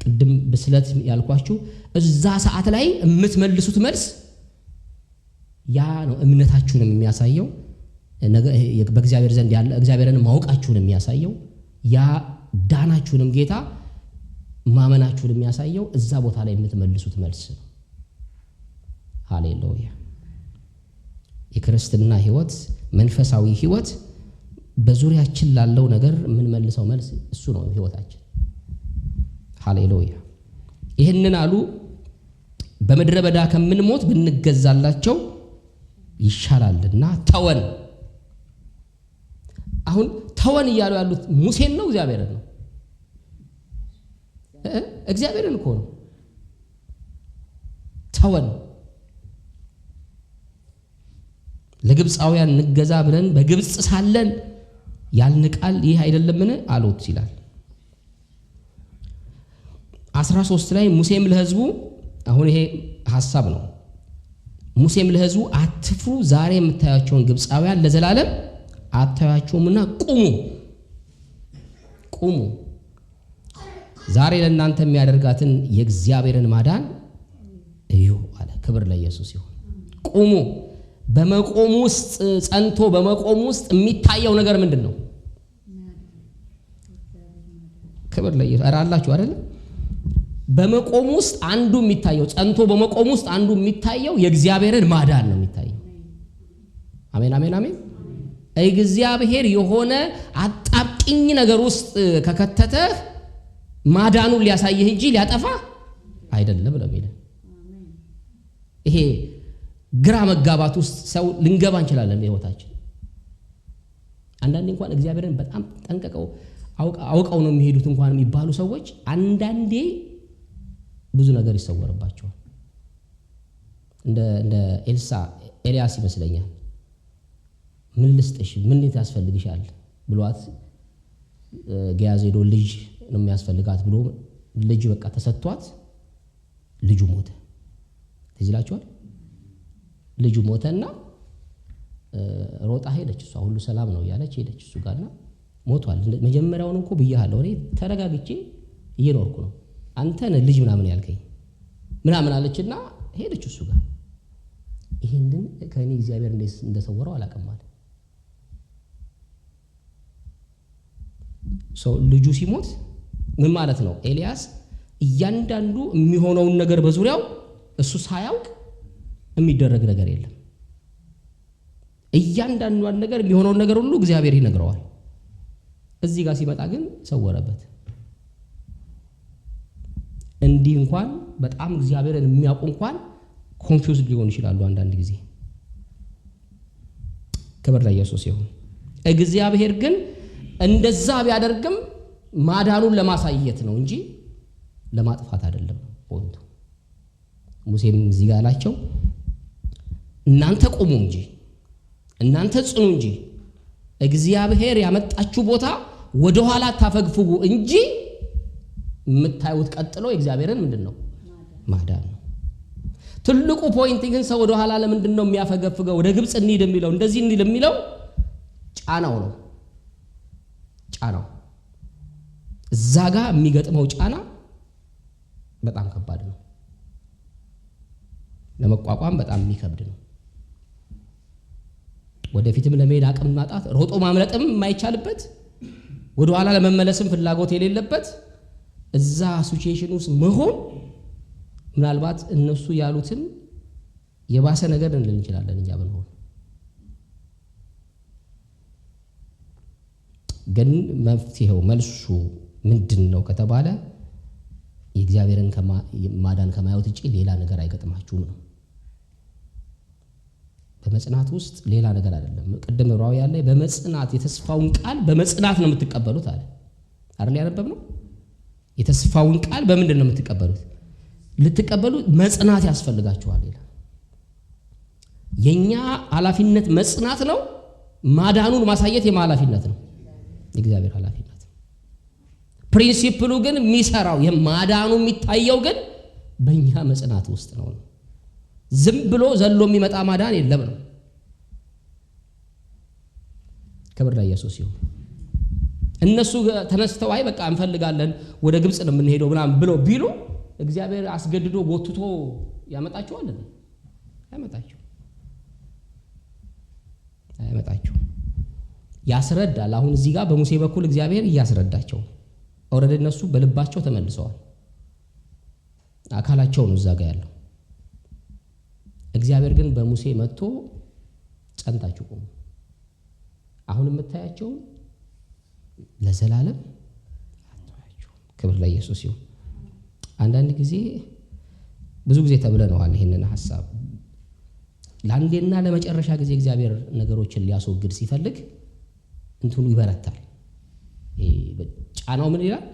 ቅድም ብስለት ያልኳችሁ እዛ ሰዓት ላይ የምትመልሱት መልስ ያ ነው እምነታችሁንም የሚያሳየው በእግዚአብሔር ዘንድ ያለ እግዚአብሔርን ማወቃችሁን የሚያሳየው ያ ዳናችሁንም ጌታ ማመናችሁን የሚያሳየው እዛ ቦታ ላይ የምትመልሱት መልስ ነው። ሃሌሉያ። የክርስትና ሕይወት መንፈሳዊ ሕይወት በዙሪያችን ላለው ነገር የምንመልሰው መልስ እሱ ነው ሕይወታችን። ሃሌሉያ። ይህንን አሉ በምድረ በዳ ከምንሞት ብንገዛላቸው ይሻላልና ተወን። አሁን ተወን እያሉ ያሉት ሙሴን ነው እግዚአብሔርን ነው? እግዚአብሔርን እኮ ነው። ተወን ለግብፃውያን እንገዛ ብለን በግብፅ ሳለን ያልን ቃል ይህ አይደለምን አሉት ይላል 13 ላይ ሙሴም ለሕዝቡ አሁን ይሄ ሐሳብ ነው። ሙሴም ለሕዝቡ አትፍሩ፣ ዛሬ የምታያቸውን ግብፃውያን ለዘላለም አታያቸውምና ቁሙ ዛሬ ለእናንተ የሚያደርጋትን የእግዚአብሔርን ማዳን እዩ አለ። ክብር ለኢየሱስ ይሁን። ቁሙ። በመቆም ውስጥ ጸንቶ በመቆም ውስጥ የሚታየው ነገር ምንድን ነው? ክብር ለኢየሱስ። አራላችሁ አይደል? በመቆም ውስጥ አንዱ የሚታየው ጸንቶ በመቆም ውስጥ አንዱ የሚታየው የእግዚአብሔርን ማዳን ነው የሚታየው። አሜን አሜን አሜን። እግዚአብሔር የሆነ አጣብቂኝ ነገር ውስጥ ከከተተ ማዳኑን ሊያሳየህ እንጂ ሊያጠፋ አይደለም ለሚል ይሄ ግራ መጋባት ውስጥ ሰው ልንገባ እንችላለን በሕይወታችን። አንዳንዴ እንኳን እግዚአብሔርን በጣም ጠንቀቀው አውቀው ነው የሚሄዱት እንኳን የሚባሉ ሰዎች አንዳንዴ ብዙ ነገር ይሰወርባቸዋል። እንደ ኤልያስ ይመስለኛል። ምን ልስጥሽ፣ ምን ያስፈልግሻል ብሏት ጊያዝ ሄዶ ልጅ ነው የሚያስፈልጋት ብሎ ልጅ በቃ ተሰጥቷት ልጁ ሞተ። ትዝ ይላችኋል? ልጁ ሞተና ሮጣ ሄደች። እሷ ሁሉ ሰላም ነው እያለች ሄደች እሱ ጋርና ሞቷል። መጀመሪያውን እኮ ብያለሁ እኔ ተረጋግቼ እየኖርኩ ነው፣ አንተን ልጅ ምናምን ያልከኝ ምናምን አለችና ሄደች እሱ ጋር። ይሄንን ከእኔ እግዚአብሔር እንደሰወረው አላውቅም አለ። ሰው ልጁ ሲሞት ምን ማለት ነው? ኤልያስ እያንዳንዱ የሚሆነውን ነገር በዙሪያው እሱ ሳያውቅ የሚደረግ ነገር የለም። እያንዳንዷን ነገር የሚሆነውን ነገር ሁሉ እግዚአብሔር ይነግረዋል። እዚህ ጋር ሲመጣ ግን ሰወረበት። እንዲህ እንኳን በጣም እግዚአብሔርን የሚያውቁ እንኳን ኮንፊውዝድ ሊሆኑ ይችላሉ አንዳንድ ጊዜ። ክብር ለኢየሱስ ይሁን። እግዚአብሔር ግን እንደዛ ቢያደርግም ማዳኑን ለማሳየት ነው እንጂ ለማጥፋት አይደለም ፖይንቱ። ሙሴም እዚህ ጋር አላቸው እናንተ ቁሙ እንጂ እናንተ ጽኑ እንጂ እግዚአብሔር ያመጣችሁ ቦታ ወደ ኋላ ታፈግፍጉ እንጂ የምታዩት ቀጥሎ እግዚአብሔርን ምንድነው? ማዳን ነው። ትልቁ ፖይንት ግን ሰው ወደ ኋላ ለምንድን ነው የሚያፈገፍገው? ወደ ግብፅ እንሂድ የሚለው እንደዚህ እንሂድ የሚለው ጫናው ነው። ጫናው እዛ ጋር የሚገጥመው ጫና በጣም ከባድ ነው። ለመቋቋም በጣም የሚከብድ ነው። ወደፊትም ለመሄድ አቅም ማጣት፣ ሮጦ ማምለጥም የማይቻልበት፣ ወደ ኋላ ለመመለስም ፍላጎት የሌለበት እዛ ሲቹዌሽን ውስጥ መሆን ምናልባት እነሱ ያሉትን የባሰ ነገር እንልን እንችላለን እኛ ብንሆን። ግን መፍትሄው መልሱ ምንድነው ከተባለ የእግዚአብሔርን ማዳን ከማየት ውጪ ሌላ ነገር አይገጥማችሁም ነው። በመጽናት ውስጥ ሌላ ነገር አይደለም። ቅድም ዕብራውያን ላይ በመጽናት የተስፋውን ቃል በመጽናት ነው የምትቀበሉት አለ አይደል? ያነበብነው የተስፋውን ቃል በምንድን ነው የምትቀበሉት? ልትቀበሉ መጽናት ያስፈልጋችኋል ይላል። የኛ ኃላፊነት መጽናት ነው። ማዳኑን ማሳየት የማላፊነት ነው፣ የእግዚአብሔር ኃላፊነት። ፕሪንሲፕሉ ግን የሚሰራው የማዳኑ የሚታየው ግን በእኛ መጽናት ውስጥ ነው። ዝም ብሎ ዘሎ የሚመጣ ማዳን የለም ነው። ክብር ለኢየሱስ ይሁን። እነሱ ተነስተው አይ በቃ እንፈልጋለን ወደ ግብጽ ነው የምንሄደው ምናምን ብሎ ቢሉ እግዚአብሔር አስገድዶ ጎትቶ ያመጣቸዋል? አይመጣቸው። ያስረዳል። አሁን እዚህ ጋር በሙሴ በኩል እግዚአብሔር እያስረዳቸው ኦልሬዲ እነሱ በልባቸው ተመልሰዋል። አካላቸው ነው እዛ ጋር ያለው። እግዚአብሔር ግን በሙሴ መጥቶ ጸንታችሁ ቆሙ፣ አሁን የምታያቸው ለዘላለም አትዋያቸው። ክብር ለኢየሱስ ይሁን። አንዳንድ ጊዜ ብዙ ጊዜ ተብለነዋል ይሄንን ሐሳብ። ለአንዴና ለመጨረሻ ጊዜ እግዚአብሔር ነገሮችን ሊያስወግድ ሲፈልግ እንትኑ ይበረታል። ጫናው ምን ይላል?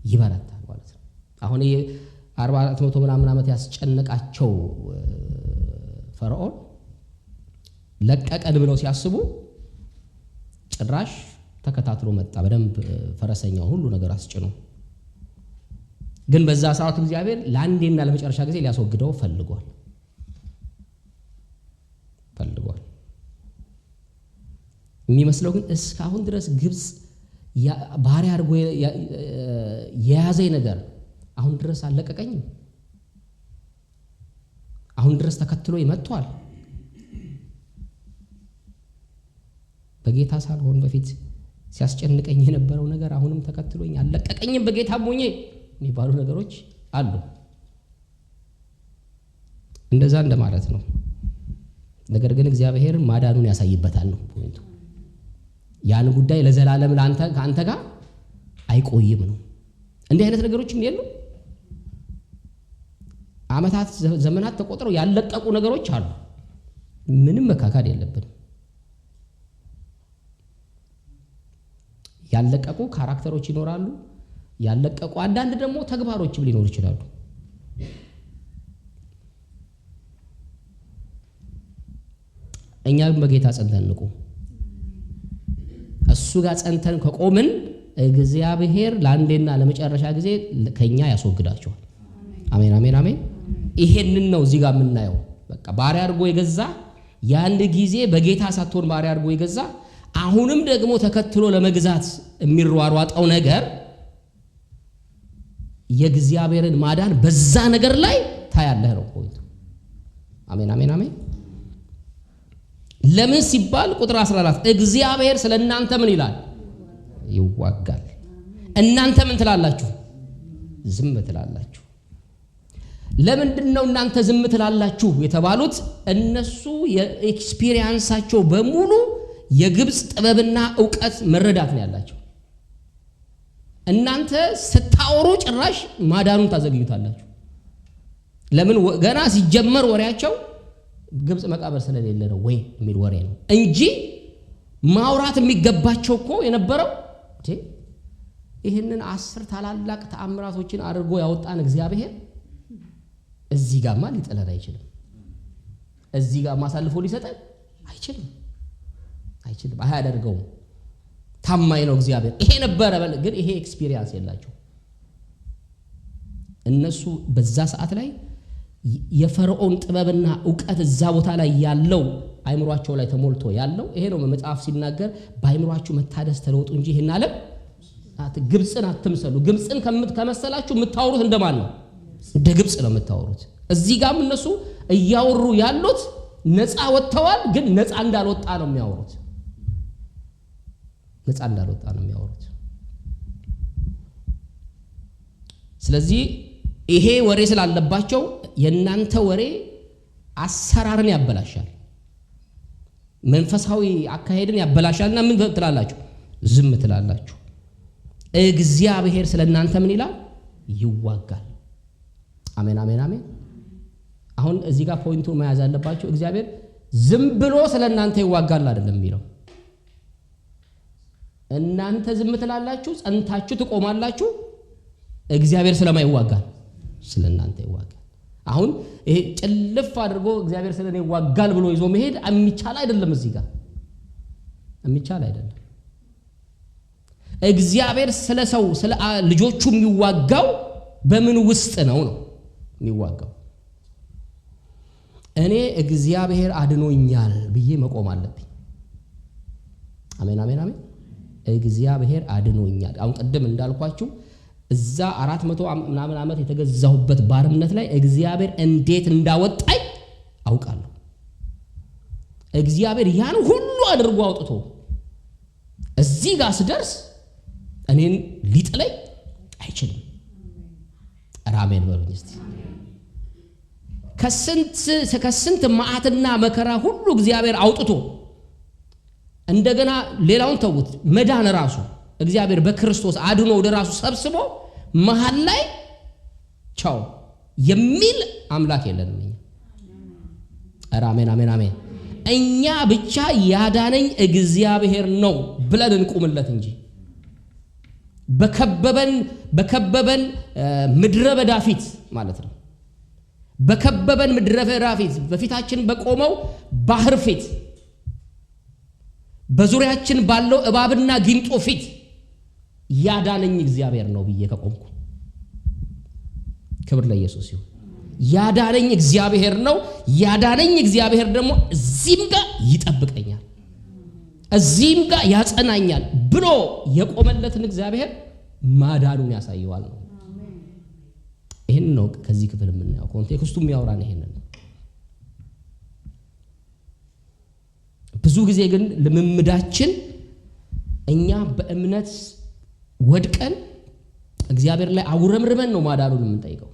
ይበረታል ማለት ነው። አሁን 400 ምናምን ዓመት ያስጨነቃቸው ፈርዖን ለቀቀን ብለው ሲያስቡ ጭራሽ ተከታትሎ መጣ በደንብ ፈረሰኛው ሁሉ ነገር አስጭኖ። ግን በዛ ሰዓት እግዚአብሔር ለአንዴና ለመጨረሻ ጊዜ ሊያስወግደው ፈልጓል። የሚመስለው ግን እስካሁን ድረስ ግብጽ ባሪያ አድርጎ የያዘኝ ነገር አሁን ድረስ አልለቀቀኝም። አሁን ድረስ ተከትሎ ይመጣል። በጌታ ሳልሆን በፊት ሲያስጨንቀኝ የነበረው ነገር አሁንም ተከትሎኝ አልለቀቀኝም። በጌታ ሞኜ የሚባሉ ነገሮች አሉ። እንደዛ እንደማለት ነው። ነገር ግን እግዚአብሔር ማዳኑን ያሳይበታል ነው ፖይንቱ። ያን ጉዳይ ለዘላለም ላንተ ካንተ ጋር አይቆይም ነው። እንዲህ አይነት ነገሮችም የሉ። ዓመታት ዘመናት ተቆጥረው ያለቀቁ ነገሮች አሉ። ምንም መካካድ የለብንም። ያለቀቁ ካራክተሮች ይኖራሉ። ያለቀቁ አንዳንድ ደግሞ ተግባሮችም ሊኖሩ ይችላሉ። እኛም በጌታ ጸንተን እንቁም። እሱ ጋር ጸንተን ከቆምን እግዚአብሔር ለአንዴና ለመጨረሻ ጊዜ ከኛ ያስወግዳቸዋል። አሜን አሜን አሜን። ይሄንን ነው እዚህ ጋር የምናየው። በቃ ባሪያ አድርጎ የገዛ ያን ጊዜ በጌታ ሳትሆን ባሪያ አድርጎ የገዛ አሁንም ደግሞ ተከትሎ ለመግዛት የሚሯሯጠው ነገር የእግዚአብሔርን ማዳን በዛ ነገር ላይ ታያለህ ነው ፖይንቱ። አሜን አሜን አሜን። ለምን ሲባል ቁጥር 14 እግዚአብሔር ስለእናንተ ምን ይላል? ይዋጋል። እናንተ ምን ትላላችሁ? ዝም ትላላችሁ። ለምንድነው እናንተ ዝም ትላላችሁ የተባሉት? እነሱ የኤክስፒሪየንሳቸው በሙሉ የግብጽ ጥበብና ዕውቀት መረዳት ነው ያላቸው። እናንተ ስታወሩ ጭራሽ ማዳኑን ታዘግዩታላችሁ። ለምን? ገና ሲጀመር ወሬያቸው ግብጽ መቃብር ስለሌለ ነው ወይ የሚል ወሬ ነው እንጂ ማውራት የሚገባቸው እኮ የነበረው ይህንን 10 ታላላቅ ተአምራቶችን አድርጎ ያወጣን እግዚአብሔር እዚህ ጋርማ ሊጥለን አይችልም። እዚህ ጋር ማሳልፎ ሊሰጠን አይችልም። አያደርገውም። ታማኝ ነው እግዚአብሔር። ይሄ ነበረ ግን ይሄ ኤክስፒሪየንስ የላቸው እነሱ። በዛ ሰዓት ላይ የፈርዖን ጥበብና ዕውቀት እዛ ቦታ ላይ ያለው አይምሯቸው ላይ ተሞልቶ ያለው ይሄ ነው። መጽሐፍ ሲናገር በአይምሯችሁ መታደስ ተለውጡ እንጂ ይሄን ዓለም ግብጽን አትምሰሉ። ግብጽን ከመሰላችሁ የምታወሩት እንደማን ነው? እንደ ግብጽ ነው የምታወሩት። እዚህ ጋርም እነሱ እያወሩ ያሉት ነፃ ወጥተዋል፣ ግን ነፃ እንዳልወጣ ነው የሚያወሩት። ነፃ እንዳልወጣ ነው የሚያወሩት። ስለዚህ ይሄ ወሬ ስላለባቸው የናንተ ወሬ አሰራርን ያበላሻል፣ መንፈሳዊ አካሄድን ያበላሻልና ምን ትላላችሁ? ዝም ትላላችሁ። እግዚአብሔር ስለናንተ ምን ይላል? ይዋጋል። አሜን አሜን አሜን። አሁን እዚህ ጋር ፖይንቱን መያዝ ያለባችሁ እግዚአብሔር ዝም ብሎ ስለናንተ ይዋጋል አይደለም የሚለው። እናንተ ዝም ትላላችሁ፣ ጸንታችሁ ትቆማላችሁ። እግዚአብሔር ስለማይዋጋል ስለናንተ ይዋጋል። አሁን ይሄ ጭልፍ አድርጎ እግዚአብሔር ስለኔ ይዋጋል ብሎ ይዞ መሄድ የሚቻል አይደለም። እዚህ ጋር የሚቻል አይደለም። እግዚአብሔር ስለ ሰው ስለ ልጆቹ የሚዋጋው በምን ውስጥ ነው የሚዋጋው? እኔ እግዚአብሔር አድኖኛል ብዬ መቆም አለብኝ። አሜን አሜን አሜን። እግዚአብሔር አድኖኛል። አሁን ቀደም እንዳልኳችሁ እዛ 400 ምናምን ዓመት የተገዛሁበት ባርነት ላይ እግዚአብሔር እንዴት እንዳወጣኝ አውቃለሁ። እግዚአብሔር ያን ሁሉ አድርጎ አውጥቶ እዚህ ጋር ስደርስ እኔን ሊጥለኝ አይችልም። አሜን በሉኝ እስቲ። ከስንት መዓትና መከራ ሁሉ እግዚአብሔር አውጥቶ እንደገና ሌላውን ተውት፣ መዳን ራሱ እግዚአብሔር በክርስቶስ አድኖ ወደ ራሱ ሰብስቦ መሃል ላይ ቻው የሚል አምላክ የለንም እኛ። አሜን አሜን አሜን። እኛ ብቻ ያዳነኝ እግዚአብሔር ነው ብለን እንቁምለት እንጂ በከበበን ምድረ በዳ ፊት ማለት ነው። በከበበን ምድረ በዳ ፊት፣ በፊታችን በቆመው ባህር ፊት፣ በዙሪያችን ባለው እባብና ጊንጦ ፊት ያዳነኝ እግዚአብሔር ነው ብዬ ከቆምኩ ክብር ለኢየሱስ ይሁን። ያዳነኝ እግዚአብሔር ነው። ያዳነኝ እግዚአብሔር ደግሞ እዚህም ጋር ይጠብቀኛል፣ እዚህም ጋር ያጸናኛል ብሎ የቆመለትን እግዚአብሔር ማዳኑን ያሳየዋል ነው። ይሄን ነው ከዚህ ክፍል የምናየው። ኮንቴክስቱ የሚያወራን ይሄን ነው። ብዙ ጊዜ ግን ልምምዳችን እኛ በእምነት ወድቀን እግዚአብሔር ላይ አውረምርመን ነው ማዳኑን የምንጠይቀው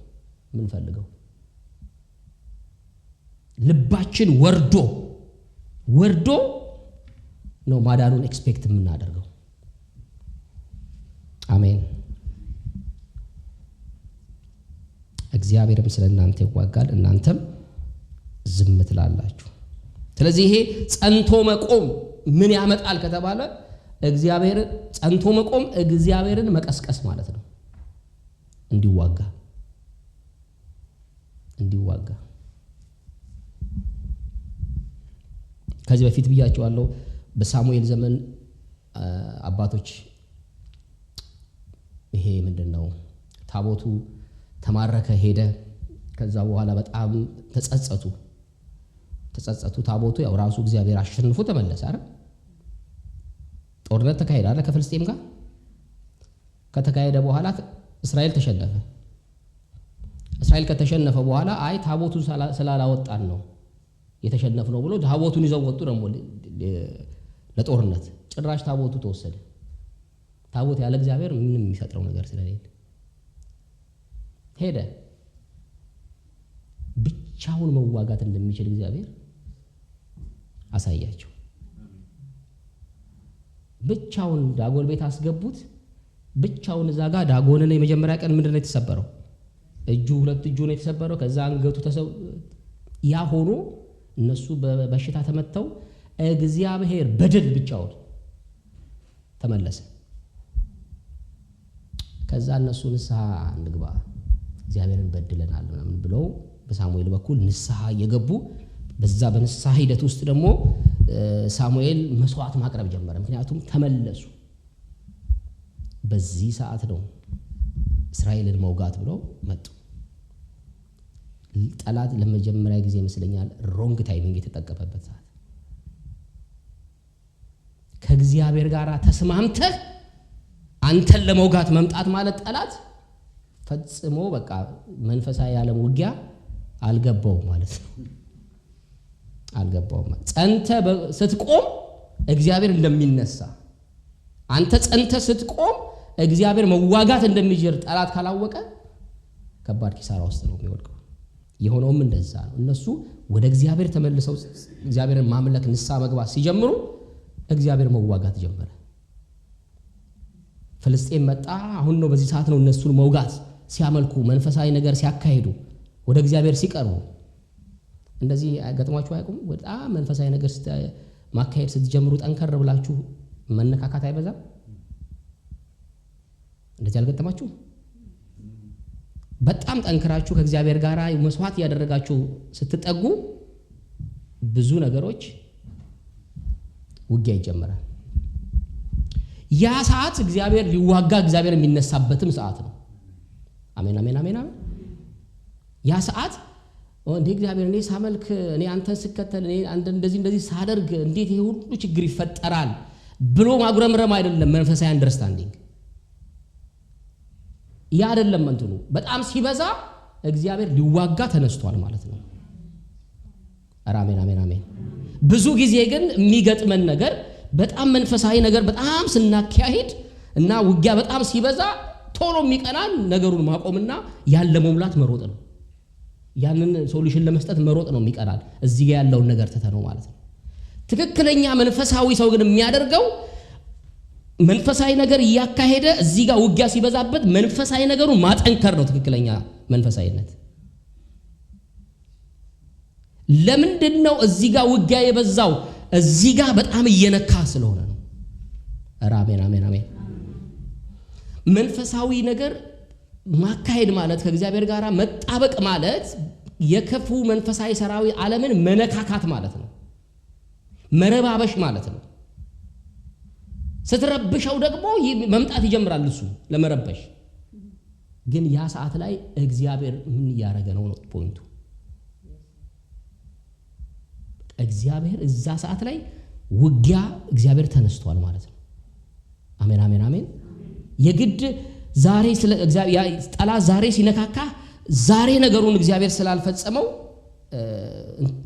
የምንፈልገው። ልባችን ወርዶ ነው ማዳኑን ኤክስፔክት የምናደርገው። አሜን። እግዚአብሔርም ስለናንተ ይዋጋል፣ እናንተም ዝም ትላላችሁ። ስለዚህ ይሄ ጸንቶ መቆም ምን ያመጣል ከተባለ እግዚአብሔር ጸንቶ መቆም እግዚአብሔርን መቀስቀስ ማለት ነው። እንዲዋጋ ከዚህ በፊት ብያቸዋለሁ። በሳሙኤል ዘመን አባቶች ይሄ ምንድነው ታቦቱ ተማረከ ሄደ። ከዛ በኋላ በጣም ተጸጸቱ። ታቦቱ ያው ራሱ እግዚአብሔር አሸንፎ ተመለሰ አይደል? ጦርነት ተካሄደ አይደል ከፍልስጤም ጋር። ከተካሄደ በኋላ እስራኤል ተሸነፈ። እስራኤል ከተሸነፈ በኋላ አይ ታቦቱን ስላላወጣን ነው የተሸነፍነው ብሎ ታቦቱን ይዘው ወጡ። ደግሞ ለጦርነት ጭራሽ ታቦቱ ተወሰደ። ታቦት ያለ እግዚአብሔር ምንም የሚፈጥረው ነገር ስለሌለ ሄደ። ብቻውን መዋጋት እንደሚችል እግዚአብሔር አሳያቸው። ብቻውን ዳጎን ቤት አስገቡት። ብቻውን እዛ ጋር ዳጎንን የመጀመሪያ ቀን ምንድነው የተሰበረው? ሁለት እጁ ነው የተሰበረው። ከዛ አንገቱ ያ ሆኖ እነሱ በበሽታ ተመተው እግዚአብሔር በድል ብቻውን ተመለሰ። ከዛ እነሱ ንስሐ እንግባ እግዚአብሔርን በድለናል ምናምን ብለው በሳሙኤል በኩል ንስሐ የገቡ። በዛ በንስሐ ሂደት ውስጥ ደግሞ ሳሙኤል መስዋዕት ማቅረብ ጀመረ። ምክንያቱም ተመለሱ። በዚህ ሰዓት ነው እስራኤልን መውጋት ብለው መጡ። ጠላት ለመጀመሪያ ጊዜ ይመስለኛል ሮንግ ታይሚንግ የተጠቀመበት ሰዓት። ከእግዚአብሔር ጋር ተስማምተህ አንተን ለመውጋት መምጣት ማለት ጠላት ፈጽሞ በቃ መንፈሳዊ ዓለም ውጊያ አልገባው ማለት ነው። አልገባው ማለት ጸንተ ስትቆም እግዚአብሔር እንደሚነሳ፣ አንተ ጸንተ ስትቆም እግዚአብሔር መዋጋት እንደሚጀር ጠላት ካላወቀ ከባድ ኪሳራ ውስጥ ነው የሚወድቀው። የሆነውም እንደዛ ነው። እነሱ ወደ እግዚአብሔር ተመልሰው እግዚአብሔርን ማምለክ ንስሐ መግባት ሲጀምሩ እግዚአብሔር መዋጋት ጀመረ። ፍልስጤም መጣ። አሁን ነው በዚህ ሰዓት ነው እነሱን መውጋት ሲያመልኩ መንፈሳዊ ነገር ሲያካሂዱ ወደ እግዚአብሔር ሲቀርቡ እንደዚህ ገጥሟችሁ አያውቁም? በጣም መንፈሳዊ ነገር ማካሄድ ስትጀምሩ ጠንከር ብላችሁ መነካካት አይበዛም? እንደዚህ አልገጠማችሁ? በጣም ጠንክራችሁ ከእግዚአብሔር ጋር መስዋዕት ያደረጋችሁ ስትጠጉ ብዙ ነገሮች ውጊያ ይጀምራል። ያ ሰዓት እግዚአብሔር ሊዋጋ እግዚአብሔር የሚነሳበትም ሰዓት ነው። አሜን አሜን አሜን። ያ ሰዓት እንዴ እግዚአብሔር እኔ ሳመልክ እኔ አንተን ስከተል እኔ አንተ እንደዚህ ሳደርግ እንዴት ይሄ ሁሉ ችግር ይፈጠራል ብሎ ማጉረምረም አይደለም መንፈሳዊ አንደርስታንዲንግ። ያ አይደለም እንትኑ በጣም ሲበዛ እግዚአብሔር ሊዋጋ ተነስቷል ማለት ነው። አሜን አሜን አሜን። ብዙ ጊዜ ግን የሚገጥመን ነገር በጣም መንፈሳዊ ነገር በጣም ስናካሄድ እና ውጊያ በጣም ሲበዛ ቶሎ የሚቀናን ነገሩን ማቆምና ያለ መሙላት መሮጥ ነው። ያንን ሶሉሽን ለመስጠት መሮጥ ነው የሚቀናል። እዚህ ጋር ያለውን ነገር ተተነው ማለት ነው። ትክክለኛ መንፈሳዊ ሰው ግን የሚያደርገው መንፈሳዊ ነገር እያካሄደ እዚህ ጋር ውጊያ ሲበዛበት መንፈሳዊ ነገሩን ማጠንከር ነው ትክክለኛ መንፈሳዊነት። ለምንድነው እዚህ ጋር ውጊያ የበዛው? እዚህ ጋር በጣም እየነካ ስለሆነ ነው። አሜን አሜን አሜን። መንፈሳዊ ነገር ማካሄድ ማለት ከእግዚአብሔር ጋር መጣበቅ ማለት የከፉ መንፈሳዊ ሰራዊ ዓለምን መነካካት ማለት ነው። መረባበሽ ማለት ነው። ስትረብሸው ደግሞ መምጣት ይጀምራል እሱ ለመረበሽ። ግን ያ ሰዓት ላይ እግዚአብሔር ምን ያደረገ ነው ፖይንቱ። እግዚአብሔር እዛ ሰዓት ላይ ውጊያ እግዚአብሔር ተነስቷል ማለት ነው። አሜን አሜን አሜን። የግድ ዛሬ ስለ እግዚአብሔር ጠላት ዛሬ ሲነካካ ዛሬ ነገሩን እግዚአብሔር ስላልፈጸመው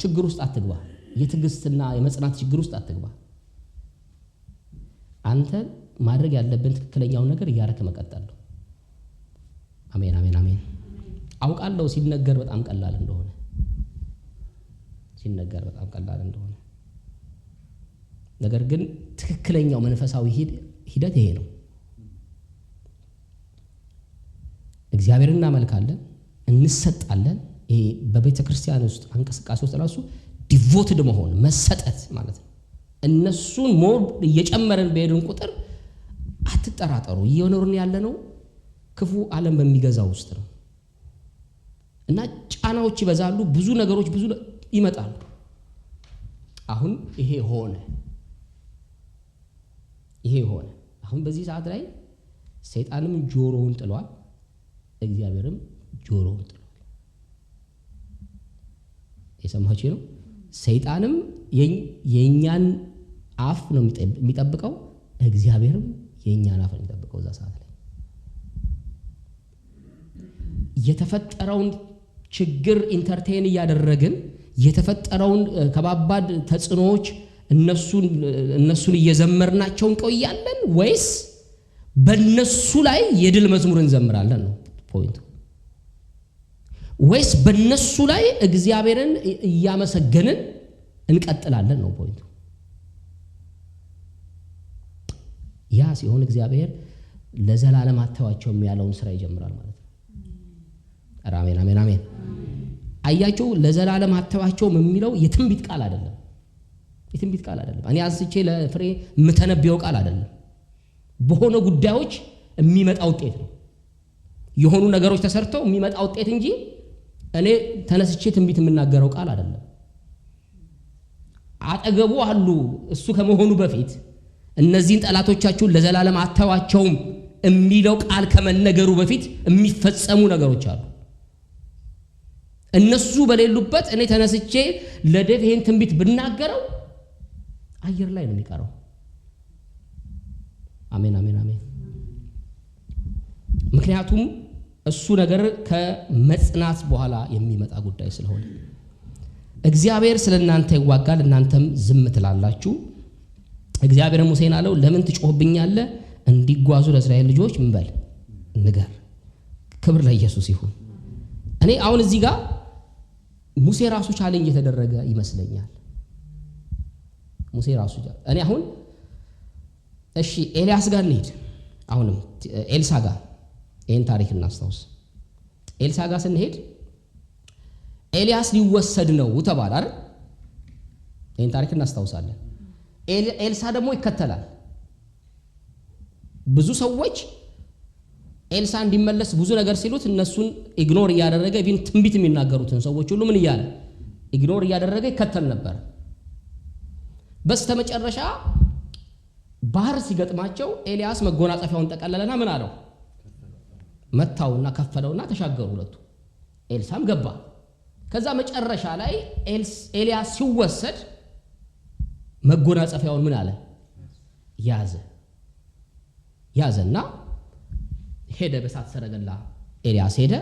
ችግር ውስጥ አትግባ። የትዕግስትና የመጽናት ችግር ውስጥ አትግባ። አንተ ማድረግ ያለብን ትክክለኛው ነገር እያረከ መቀጠል ነው። አሜን አሜን አሜን። አውቃለሁ ሲነገር በጣም ቀላል እንደሆነ ነገር ግን ትክክለኛው መንፈሳዊ ሂደት ይሄ ነው። እግዚአብሔርን እናመልካለን፣ እንሰጣለን። ይሄ በቤተ ክርስቲያን ውስጥ እንቅስቃሴ ውስጥ ራሱ ዲቮትድ መሆን መሰጠት ማለት ነው። እነሱን ሞር እየጨመረን በሄድን ቁጥር አትጠራጠሩ እየኖርን ያለነው ክፉ ዓለም በሚገዛው ውስጥ ነው እና ጫናዎች ይበዛሉ፣ ብዙ ነገሮች ብዙ ይመጣሉ። አሁን ይሄ ሆነ። አሁን በዚህ ሰዓት ላይ ሰይጣንም ጆሮውን ጥሏል፣ እግዚአብሔርም ጆሮውን ጥሏል። የሰማችሁ ነው። ሰይጣንም የኛን አፍ ነው የሚጠብቀው፣ እግዚአብሔርም የኛን አፍ ነው የሚጠብቀው። እዛ ሰዓት ላይ የተፈጠረውን ችግር ኢንተርቴን እያደረግን የተፈጠረውን ከባባድ ተጽዕኖዎች እነሱን እየዘመርናቸው እንቆያለን ወይስ በእነሱ ላይ የድል መዝሙር እንዘምራለን ነው ፖይንቱ። ወይስ በእነሱ ላይ እግዚአብሔርን እያመሰገንን እንቀጥላለን ነው ፖይንቱ። ያ ሲሆን እግዚአብሔር ለዘላለም አተዋቸው ያለውን ስራ ይጀምራል ማለት ነው። አሜን አሜን አሜን። አያችሁ ለዘላለም አተዋቸው የሚለው የትንቢት ቃል አይደለም። እኔ አንስቼ ለፍሬ ምተነብየው ቃል አይደለም። በሆነ ጉዳዮች የሚመጣ ውጤት ነው። የሆኑ ነገሮች ተሰርተው የሚመጣ ውጤት እንጂ እኔ ተነስቼ ትንቢት የምናገረው ቃል አይደለም። አጠገቡ አሉ እሱ ከመሆኑ በፊት እነዚህን ጠላቶቻችሁን ለዘላለም አተዋቸውም የሚለው ቃል ከመነገሩ በፊት የሚፈጸሙ ነገሮች አሉ። እነሱ በሌሉበት እኔ ተነስቼ ለዴቭ ይሄን ትንቢት ብናገረው አየር ላይ ነው የሚቀረው። አሜን አሜን አሜን። ምክንያቱም እሱ ነገር ከመጽናት በኋላ የሚመጣ ጉዳይ ስለሆነ እግዚአብሔር ስለናንተ ይዋጋል፣ እናንተም ዝም ትላላችሁ። እግዚአብሔር ሙሴን አለው ለምን ትጮህብኛለህ? እንዲጓዙ ለእስራኤል ልጆች ምን በል ንገር። ክብር ለኢየሱስ ይሁን። እኔ አሁን እዚህ ጋር ሙሴ ራሱ ቻሌንጅ የተደረገ ይመስለኛል። ሙሴ ራሱ እኔ አሁን እሺ ኤልያስ ጋር እንሂድ። አሁንም ኤልሳ ጋር ይሄን ታሪክ እናስታውስ። ኤልሳ ጋር ስንሄድ ኤልያስ ሊወሰድ ነው ተባለ አይደል? ይሄን ታሪክ እናስታውሳለን። ኤልሳ ደግሞ ይከተላል። ብዙ ሰዎች ኤልሳ እንዲመለስ ብዙ ነገር ሲሉት እነሱን ኢግኖር እያደረገ ቢን ትንቢት የሚናገሩትን ሰዎች ሁሉ ምን እያለ ኢግኖር እያደረገ ይከተል ነበር። በስተመጨረሻ ባህር ሲገጥማቸው ኤልያስ መጎናጸፊያውን ጠቀለለና ምን አለው? መታውና ከፈለውና ተሻገሩ ሁለቱ። ኤልሳም ገባ። ከዛ መጨረሻ ላይ ኤልያስ ሲወሰድ መጎናጸፊያውን ምን አለ? ያዘና ሄደ። በሳት ሰረገላ ኤልያስ ሄደ።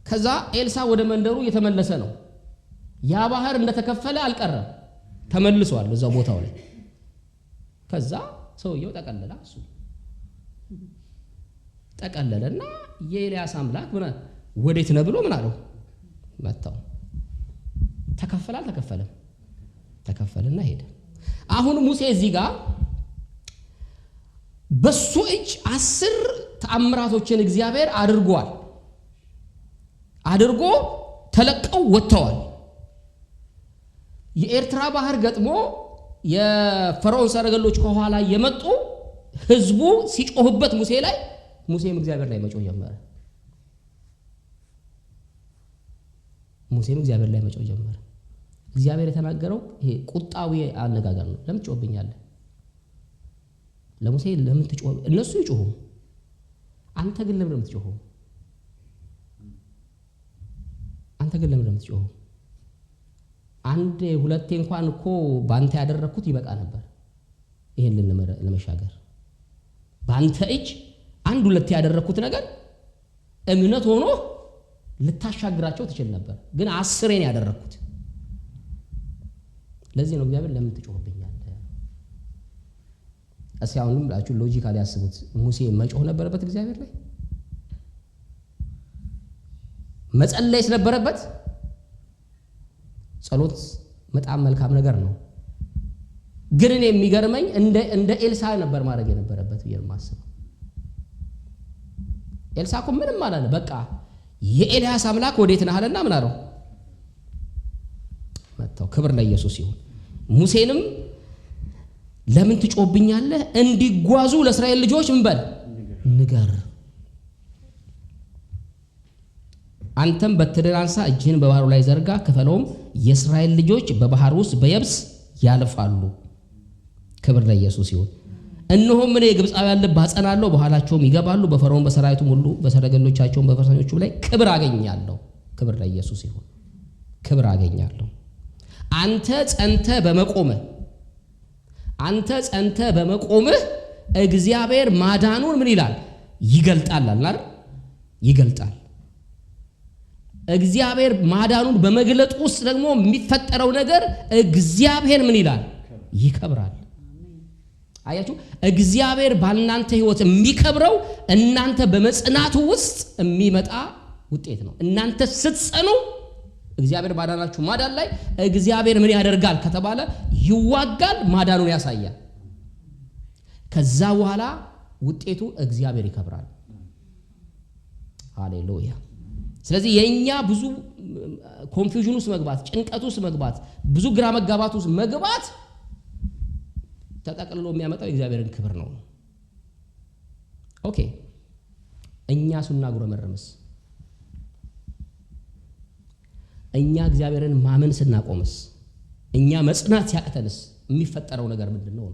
ከዛ ኤልሳ ወደ መንደሩ እየተመለሰ ነው። ያ ባህር እንደተከፈለ አልቀረም፣ ተመልሷል እዛው ቦታው ላይ። ከዛ ሰውየው ጠቀለለ። እሱ ጠቀለለና የኤልያስ አምላክ ምን ወዴት ነው ብሎ ምን አለው? መጣው። ተከፈለ አልተከፈለም? ተከፈለና ሄደ። አሁን ሙሴ እዚህ ጋር በሱ እጅ 10 ተአምራቶችን እግዚአብሔር አድርጎ ተለቀው ወጥተዋል። የኤርትራ ባህር ገጥሞ የፈርዖን ሰረገሎች ከኋላ የመጡ ህዝቡ ሲጮህበት ሙሴም እግዚአብሔር ላይ መጮህ ጀመረ። እግዚአብሔር የተናገረው ይሄ ቁጣዊ አነጋገር ነው። ለምን ትጮህብኛለህ? ለሙሴ ለምን ትጮህ? እነሱ ይጮሁ፣ አንተ ግን ለምን የምትጮኸው? አንድ ሁለቴ እንኳን እኮ ባንተ ያደረኩት ይበቃ ነበር ይሄን ለመሻገር። ባንተ እጅ አንድ ሁለቴ ያደረኩት ነገር እምነት ሆኖ ልታሻግራቸው ትችል ነበር፣ ግን 10 ያደረኩት። ለዚህ ነው እግዚአብሔር ለምን ትጮህብኛለህ? እስኪ አሁንም ብላችሁ ሎጂካሊ ያስቡት። ሙሴ መጮህ ነበረበት እግዚአብሔር ላይ? መጸለይስ ነበረበት? ጸሎት በጣም መልካም ነገር ነው፣ ግን እኔ የሚገርመኝ እንደ ኤልሳ ነበር ማድረግ የነበረበት ብዬ ማስበው። ኤልሳ እኮ ምንም አላለ። በቃ የኤልያስ አምላክ ወዴት ነህ አለና ምን አለው? መጣው። ክብር ለኢየሱስ ይሁን። ሙሴንም ለምን ትጮህብኛለህ? እንዲጓዙ ለእስራኤል ልጆች ምን በል ንገር። አንተም በትርህን አንሳ፣ እጅህን በባህሩ ላይ ዘርጋ፣ ክፈለውም፣ የእስራኤል ልጆች በባህር ውስጥ በየብስ ያልፋሉ። ክብር ለኢየሱስ ይሁን። እነሆም እኔ የግብፃውያን ልብ አጸናለሁ፣ በኋላቸውም ይገባሉ፣ በፈርዖን በሰራዊቱም ሁሉ በሰረገሎቻቸውም በፈረሰኞቹም ላይ ክብር አገኛለሁ። ክብር ለኢየሱስ ይሁን። ክብር አገኛለሁ። አንተ ጸንተ በመቆምህ እግዚአብሔር ማዳኑን ምን ይላል? ይገልጣል አይደል? ይገልጣል። እግዚአብሔር ማዳኑን በመግለጥ ውስጥ ደግሞ የሚፈጠረው ነገር እግዚአብሔር ምን ይላል? ይከብራል። አያችሁ፣ እግዚአብሔር ባናንተ ህይወት የሚከብረው እናንተ በመጽናቱ ውስጥ የሚመጣ ውጤት ነው። እናንተ ስትጸኑ እግዚአብሔር ባዳናችሁ ማዳን ላይ እግዚአብሔር ምን ያደርጋል ከተባለ ይዋጋል፣ ማዳኑን ያሳያል። ከዛ በኋላ ውጤቱ እግዚአብሔር ይከብራል። ሃሌሉያ። ስለዚህ የኛ ብዙ ኮንፊውዥን ውስጥ መግባት፣ ጭንቀት ውስጥ መግባት፣ ብዙ ግራ መጋባት ውስጥ መግባት ተጠቅልሎ የሚያመጣው እግዚአብሔርን ክብር ነው። ኦኬ፣ እኛ ስናጉረመርምስ፣ እኛ እግዚአብሔርን ማመን ስናቆምስ፣ እኛ መጽናት ሲያቅተንስ የሚፈጠረው ነገር ምንድነው?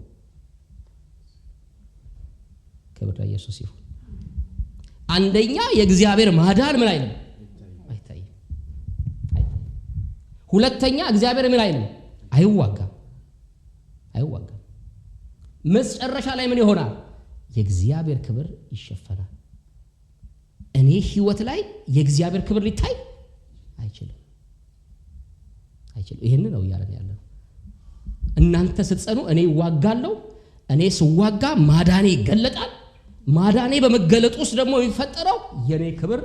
ክብር ለኢየሱስ ይሁን። አንደኛ የእግዚአብሔር ማዳን ምን አይልም? አይታይም። ሁለተኛ እግዚአብሔር ምን አይልም? አይዋጋም። መጨረሻ ላይ ምን ይሆናል? የእግዚአብሔር ክብር ይሸፈናል። እኔ ህይወት ላይ የእግዚአብሔር ክብር ሊታይ አይችልም። ይሄን ነው እያለን ያለው። እናንተ ስትጸኑ እኔ እዋጋለሁ፣ እኔ ስዋጋ ማዳኔ ይገለጣል። ማዳኔ በመገለጥ ውስጥ ደግሞ የሚፈጠረው የኔ ክብር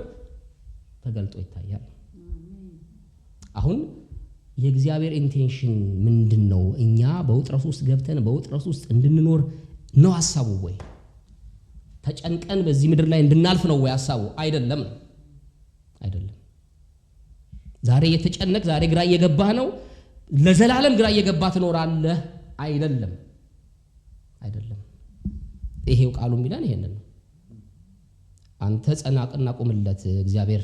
ተገልጦ ይታያል። አሁን የእግዚአብሔር ኢንቴንሽን ምንድነው? እኛ በውጥረት ውስጥ ገብተን በውጥረት ውስጥ እንድንኖር ነው ሐሳቡ ወይ? ተጨንቀን በዚህ ምድር ላይ እንድናልፍ ነው ወይ ሐሳቡ? አይደለም። ዛሬ የተጨነቅ ዛሬ ግራ እየገባህ ነው ለዘላለም ግራ እየገባህ ትኖራለህ አይደለም ይሄው ቃሉ የሚለን ይሄንን ነው አንተ ጸናቅና ቁምለት እግዚአብሔር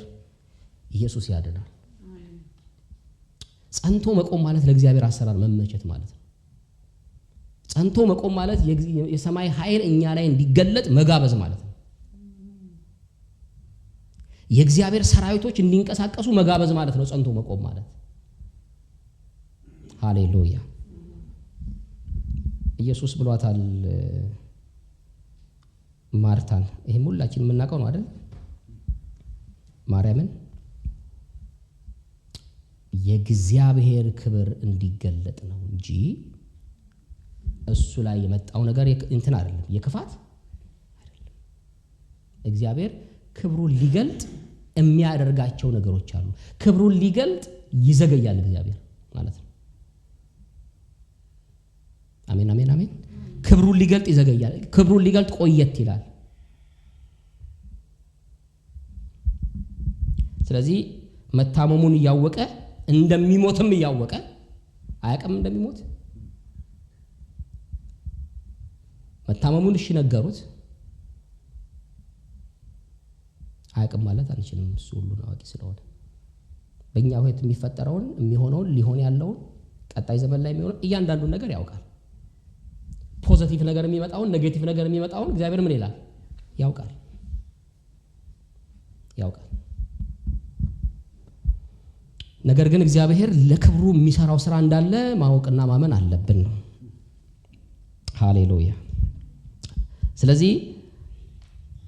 ኢየሱስ ያድናል ጸንቶ መቆም ማለት ለእግዚአብሔር አሰራር መመቸት ማለት ነው ጸንቶ መቆም ማለት የሰማይ ኃይል እኛ ላይ እንዲገለጥ መጋበዝ ማለት ነው የእግዚአብሔር ሰራዊቶች እንዲንቀሳቀሱ መጋበዝ ማለት ነው ጸንቶ መቆም ማለት ሃሌሉያ ኢየሱስ ብሏታል ማርታን ይሄም ሁላችን የምናውቀው ነው አይደል ማርያምን የእግዚአብሔር ክብር እንዲገለጥ ነው እንጂ እሱ ላይ የመጣው ነገር እንትን አይደለም የክፋት አይደለም እግዚአብሔር ክብሩን ሊገልጥ የሚያደርጋቸው ነገሮች አሉ ክብሩን ሊገልጥ ይዘገያል እግዚአብሔር ማለት ነው አሜን አሜን አሜን ክብሩን ሊገልጥ ይዘገያል ክብሩን ሊገልጥ ቆየት ይላል ስለዚህ መታመሙን ያወቀ እንደሚሞትም ያወቀ አያቀም እንደሚሞት መታመሙን እሺ ነገሩት አያቀም ማለት አንችልም እሱ ሁሉን አዋቂ ስለሆነ በእኛ ህይወት የሚፈጠረውን የሚሆነውን ሊሆን ያለውን ቀጣይ ዘመን ላይ የሚሆነው እያንዳንዱ ነገር ያውቃል ፖዚቲቭ ነገር የሚመጣውን ኔጌቲቭ ነገር የሚመጣውን እግዚአብሔር ምን ይላል ያውቃል ነገር ግን እግዚአብሔር ለክብሩ የሚሰራው ስራ እንዳለ ማወቅና ማመን አለብን ነው ሃሌሉያ ስለዚህ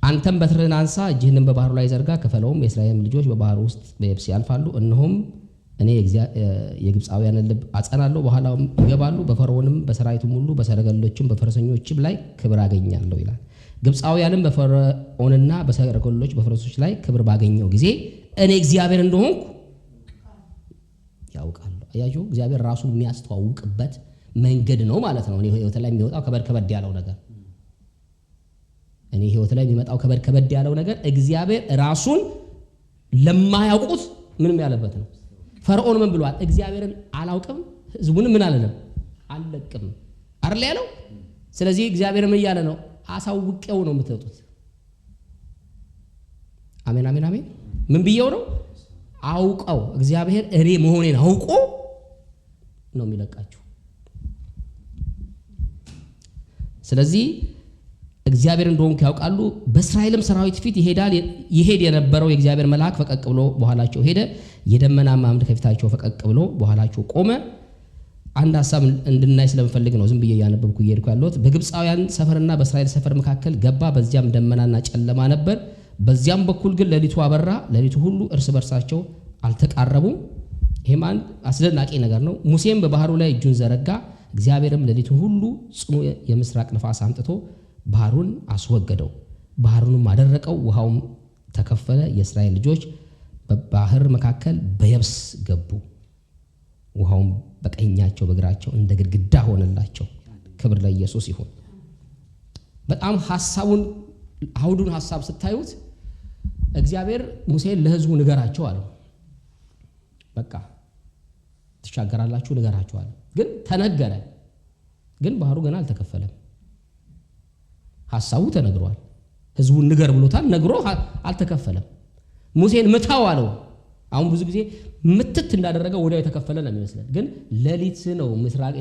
አንተም በትርህን አንሳ እጅህንም በባህሩ ላይ ዘርጋ ከፈለውም የእስራኤል ልጆች በባህሩ ውስጥ በየብስ ያልፋሉ እነሆም እኔ የግብፃውያንን ልብ አጸናለሁ በኋላውም ይገባሉ በፈርዖንም በሰራዊቱም ሁሉ በሰረገሎችም በፈረሰኞችም ላይ ክብር አገኛለሁ ይላል ግብፃውያንም በፈርዖንና በሰረገሎች በፈረሶች ላይ ክብር ባገኘው ጊዜ እኔ እግዚአብሔር እንደሆንኩ ያውቃሉ አያዩ እግዚአብሔር ራሱን የሚያስተዋውቅበት መንገድ ነው ማለት ነው እኔ ህይወት ላይ የሚወጣው ከበድ ያለው ነገር እኔ ህይወት ላይ የሚመጣው ከበድ ያለው ነገር እግዚአብሔር ራሱን ለማያውቁት ምንም ያለበት ነው ፈርዖን ምን ብሏል እግዚአብሔርን አላውቅም ህዝቡን ምን አለለም አልለቅም አይደል ያለው ስለዚህ እግዚአብሔር ምን ያለ ነው አሳውቀው ነው የምትወጡት አሜን አሜን አሜን ምን ብየው ነው አውቀው እግዚአብሔር እኔ መሆኔን አውቆ ነው የሚለቃችሁ ስለዚህ እግዚአብሔር እንደሆንኩ ያውቃሉ በእስራኤልም ሰራዊት ፊት ይሄድ የነበረው የእግዚአብሔር መልአክ ፈቀቅ ብሎ በኋላቸው ሄደ የደመና አምድ ከፊታቸው ፈቀቅ ብሎ በኋላቸው ቆመ አንድ ሐሳብ እንድናይ ስለምፈልግ ነው ዝም ብዬ ያነበብኩ ይሄድኩ ያለሁት በግብፃውያን ሰፈርና በእስራኤል ሰፈር መካከል ገባ በዚያም ደመናና ጨለማ ነበር በዚያም በኩል ግን ሌሊቱ አበራ ሌሊቱ ሁሉ እርስ በርሳቸው አልተቃረቡም ይሄም አንድ አስደናቂ ነገር ነው ሙሴም በባህሩ ላይ እጁን ዘረጋ እግዚአብሔርም ሌሊቱን ሁሉ ጽኑ የምስራቅ ነፋስ አምጥቶ ባህሩን አስወገደው ባህሩንም አደረቀው ውሃውም ተከፈለ የእስራኤል ልጆች በባህር መካከል በየብስ ገቡ ውሃውም በቀኛቸው በግራቸው እንደ ግድግዳ ሆነላቸው ክብር ለኢየሱስ ይሁን በጣም አውዱን ሐሳብ ስታዩት እግዚአብሔር ሙሴን ለሕዝቡ ንገራቸው አለው በቃ ተሻገራላችሁ ንገራቸው አለ ግን ተነገረ ግን ባህሩ ገና አልተከፈለም ሐሳቡ ተነግሯል ሕዝቡን ንገር ብሎታል ነግሮ አልተከፈለም ሙሴን ምታው አለው አሁን ብዙ ጊዜ ምትት እንዳደረገው ወዲያው የተከፈለ ነው የሚመስለው ግን ሌሊት ነው ምስራቅ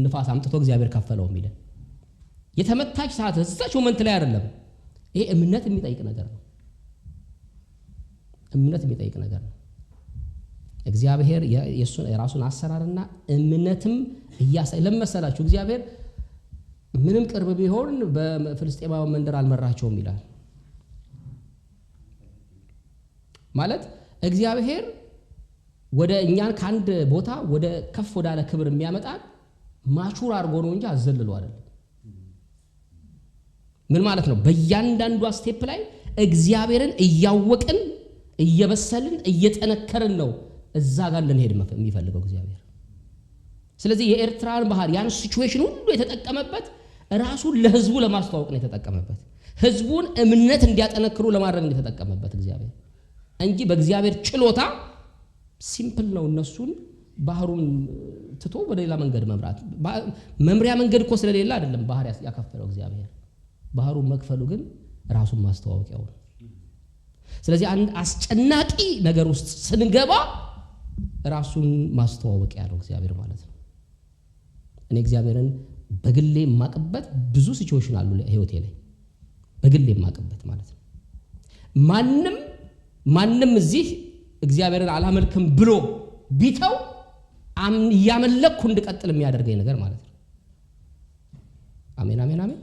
ንፋስ አምጥቶ እግዚአብሔር ከፈለው የሚለው የተመታች ሰዓት እዛች ሞመንት ላይ አይደለም ይሄ እምነት የሚጠይቅ ነገር ነው እግዚአብሔር የራሱን አሰራርና እምነትም ለመሰላችሁ እግዚአብሔር ምንም ቅርብ ቢሆን በፍልስጤማው መንደር አልመራቸውም ይላል ማለት እግዚአብሔር ወደ እኛን ካንድ ቦታ ወደ ከፍ ወዳለ ክብር የሚያመጣን ማቹር አርጎ ነው እንጂ አዘልሎ አይደለም ምን ማለት ነው በእያንዳንዱ ስቴፕ ላይ እግዚአብሔርን እያወቅን እየበሰልን እየተነከርን ነው እዛ ጋር ለነሄድ የሚፈልገው እግዚአብሔር ስለዚህ የኤርትራን ባህር ያን ሲቹዌሽን ሁሉ የተጠቀመበት ራሱን ለሕዝቡ ለማስተዋወቅ ነው የተጠቀመበት ሕዝቡን እምነት እንዲያጠነክሩ ለማድረግ ነው የተጠቀመበት እግዚአብሔር እንጂ በእግዚአብሔር ችሎታ ሲምፕል ነው። እነሱን ባህሩን ትቶ ወደ ሌላ መንገድ መምራት መምሪያ መንገድ እኮ ስለሌለ አይደለም ባህር ያከፈለው እግዚአብሔር። ባህሩን መክፈሉ ግን ራሱን ማስተዋወቂያው ነው። ስለዚህ አንድ አስጨናቂ ነገር ውስጥ ስንገባ ራሱን ማስተዋወቂያ ነው እግዚአብሔር ማለት ነው። እኔ እግዚአብሔርን በግሌ የማቅበት ብዙ ሲቹዌሽን አሉ ህይወቴ ላይ በግሌ የማቅበት ማለት ነው። ማንም እዚህ እግዚአብሔርን አላመልክም ብሎ ቢተው እያመለኩ እንድቀጥል የሚያደርገኝ ነገር ማለት ነው። አሜን አሜን አሜን።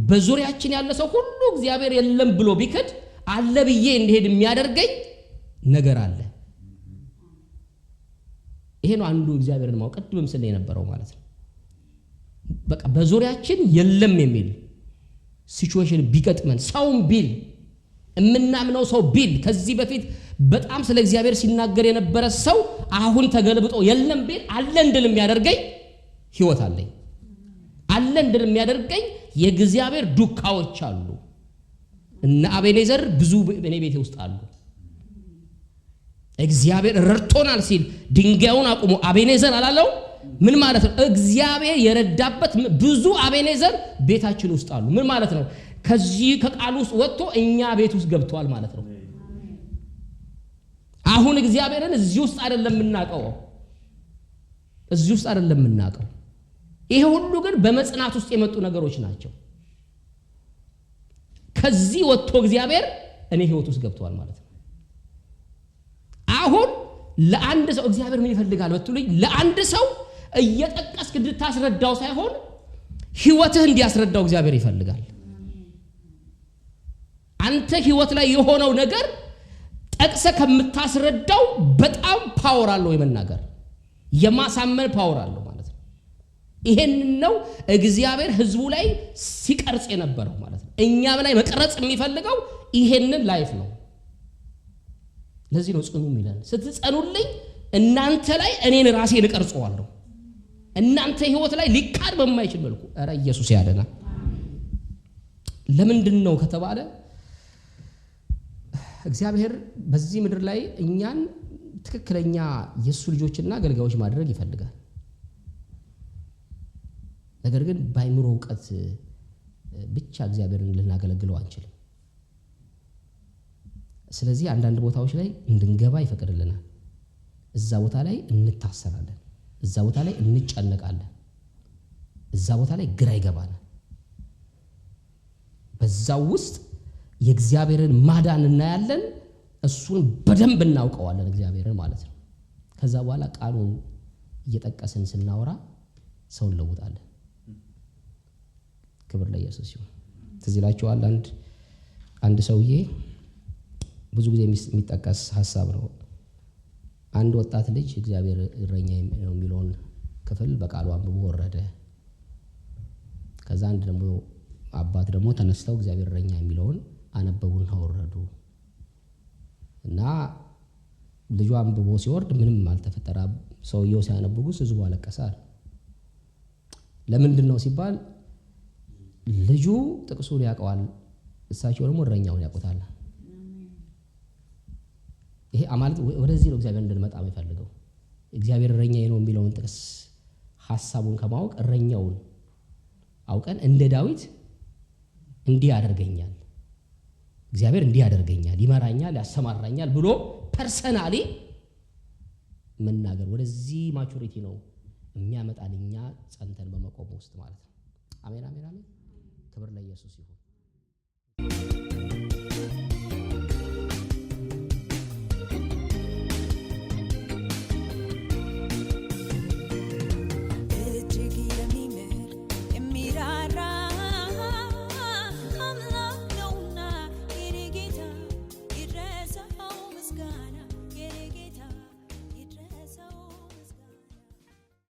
በዙሪያችን ያለ ሰው ሁሉ እግዚአብሔር የለም ብሎ ቢክድ አለ ብዬ እንድሄድ የሚያደርገኝ ነገር አለ። ይሄ ነው አንዱ እግዚአብሔርን ማወቅ ቅድምም ስለ የነበረው ማለት ነው። በቃ በዙሪያችን የለም የሚል ሲቹዌሽን ቢገጥመን ሰውም ቢል እምናምነው ሰው ቢል ከዚህ በፊት በጣም ስለ እግዚአብሔር ሲናገር የነበረ ሰው አሁን ተገልብጦ የለም ቢል አለ እንድል የሚያደርገኝ ህይወት አለኝ። አለ እንድል የሚያደርገኝ የእግዚአብሔር ዱካዎች አሉ። እና አቤኔዘር ብዙ በኔ ቤቴ ውስጥ አሉ። እግዚአብሔር ረድቶናል ሲል ድንጋዩን አቁሞ አቤኔዘር አላለው። ምን ማለት ነው? እግዚአብሔር የረዳበት ብዙ አቤኔዘር ቤታችን ውስጥ አሉ። ምን ማለት ነው? ከዚህ ከቃል ውስጥ ወጥቶ እኛ ቤት ውስጥ ገብቷል ማለት ነው። አሁን እግዚአብሔርን እዚህ ውስጥ አይደለም የምናቀው፣ እዚህ ውስጥ አይደለም የምናቀው። ይሄ ሁሉ ግን በመጽናት ውስጥ የመጡ ነገሮች ናቸው። ከዚህ ወጥቶ እግዚአብሔር እኔ ህይወት ውስጥ ገብቷል ማለት ነው። አሁን ለአንድ ሰው እግዚአብሔር ምን ይፈልጋል በትሉኝ፣ ለአንድ ሰው እየጠቀስክ እንድታስረዳው ሳይሆን ህይወትህ እንዲያስረዳው እግዚአብሔር ይፈልጋል። አንተ ህይወት ላይ የሆነው ነገር ጠቅሰ ከምታስረዳው በጣም ፓወር አለው፣ የመናገር የማሳመን ፓወር አለው ማለት ነው። ይሄንን ነው እግዚአብሔር ህዝቡ ላይ ሲቀርጽ የነበረው ማለት ነው። እኛም ላይ መቀረጽ የሚፈልገው ይሄንን ላይፍ ነው። ለዚህ ነው ጽኑ የሚለን። ስትጸኑልኝ እናንተ ላይ እኔን ራሴን እቀርጸዋለሁ። እናንተ ህይወት ላይ ሊካድ በማይችል መልኩ ኧረ ኢየሱስ ያደና። ለምንድን ነው ከተባለ እግዚአብሔር በዚህ ምድር ላይ እኛን ትክክለኛ የሱ ልጆችና አገልጋዮች ማድረግ ይፈልጋል። ነገር ግን ባይምሮ ዕውቀት ብቻ እግዚአብሔርን ልናገለግለው አንችልም። ስለዚህ አንዳንድ ቦታዎች ላይ እንድንገባ ይፈቅድልናል። እዛ ቦታ ላይ እንታሰራለን፣ እዛ ቦታ ላይ እንጨነቃለን፣ እዛ ቦታ ላይ ግራ ይገባናል። በዛው ውስጥ የእግዚአብሔርን ማዳን እናያለን። እሱን በደንብ እናውቀዋለን እግዚአብሔርን ማለት ነው። ከዛ በኋላ ቃሉን እየጠቀስን ስናወራ ሰው እንለውጣለን። ክብር ለኢየሱስ ይሁን። ትዝ ይላችኋል አንድ ሰውዬ ብዙ ጊዜ የሚጠቀስ ሐሳብ ነው። አንድ ወጣት ልጅ እግዚአብሔር እረኛ ነው የሚለውን ክፍል በቃሉ አንብቦ ወረደ። ከዛ አንድ ደግሞ አባት ደግሞ ተነስተው እግዚአብሔር እረኛ የሚለውን አነበቡና ወረዱ። እና ልጁ አንብቦ ሲወርድ ምንም አልተፈጠረ። ሰውየው ሲያነብጉስ ህዝቡ አለቀሰ። ለምንድን ነው ሲባል ልጁ ጥቅሱን ያውቀዋል፣ እሳቸው ደግሞ እረኛውን ያውቁታል። ይሄ ማለት ወደዚህ ነው እግዚአብሔር እንድንመጣ የሚፈልገው። እግዚአብሔር እረኛዬ ነው የሚለውን ጥቅስ ሐሳቡን ከማወቅ እረኛውን አውቀን እንደ ዳዊት እንዲህ ያደርገኛል፣ እግዚአብሔር እንዲህ ያደርገኛል፣ ይመራኛል፣ ያሰማራኛል ብሎ ፐርሰናሊ መናገር ወደዚህ ማቹሪቲ ነው የሚያመጣን እኛ ጸንተን በመቆም ውስጥ ማለት ነው። አሜን አሜን አሜን። ክብር ለኢየሱስ ይሁን።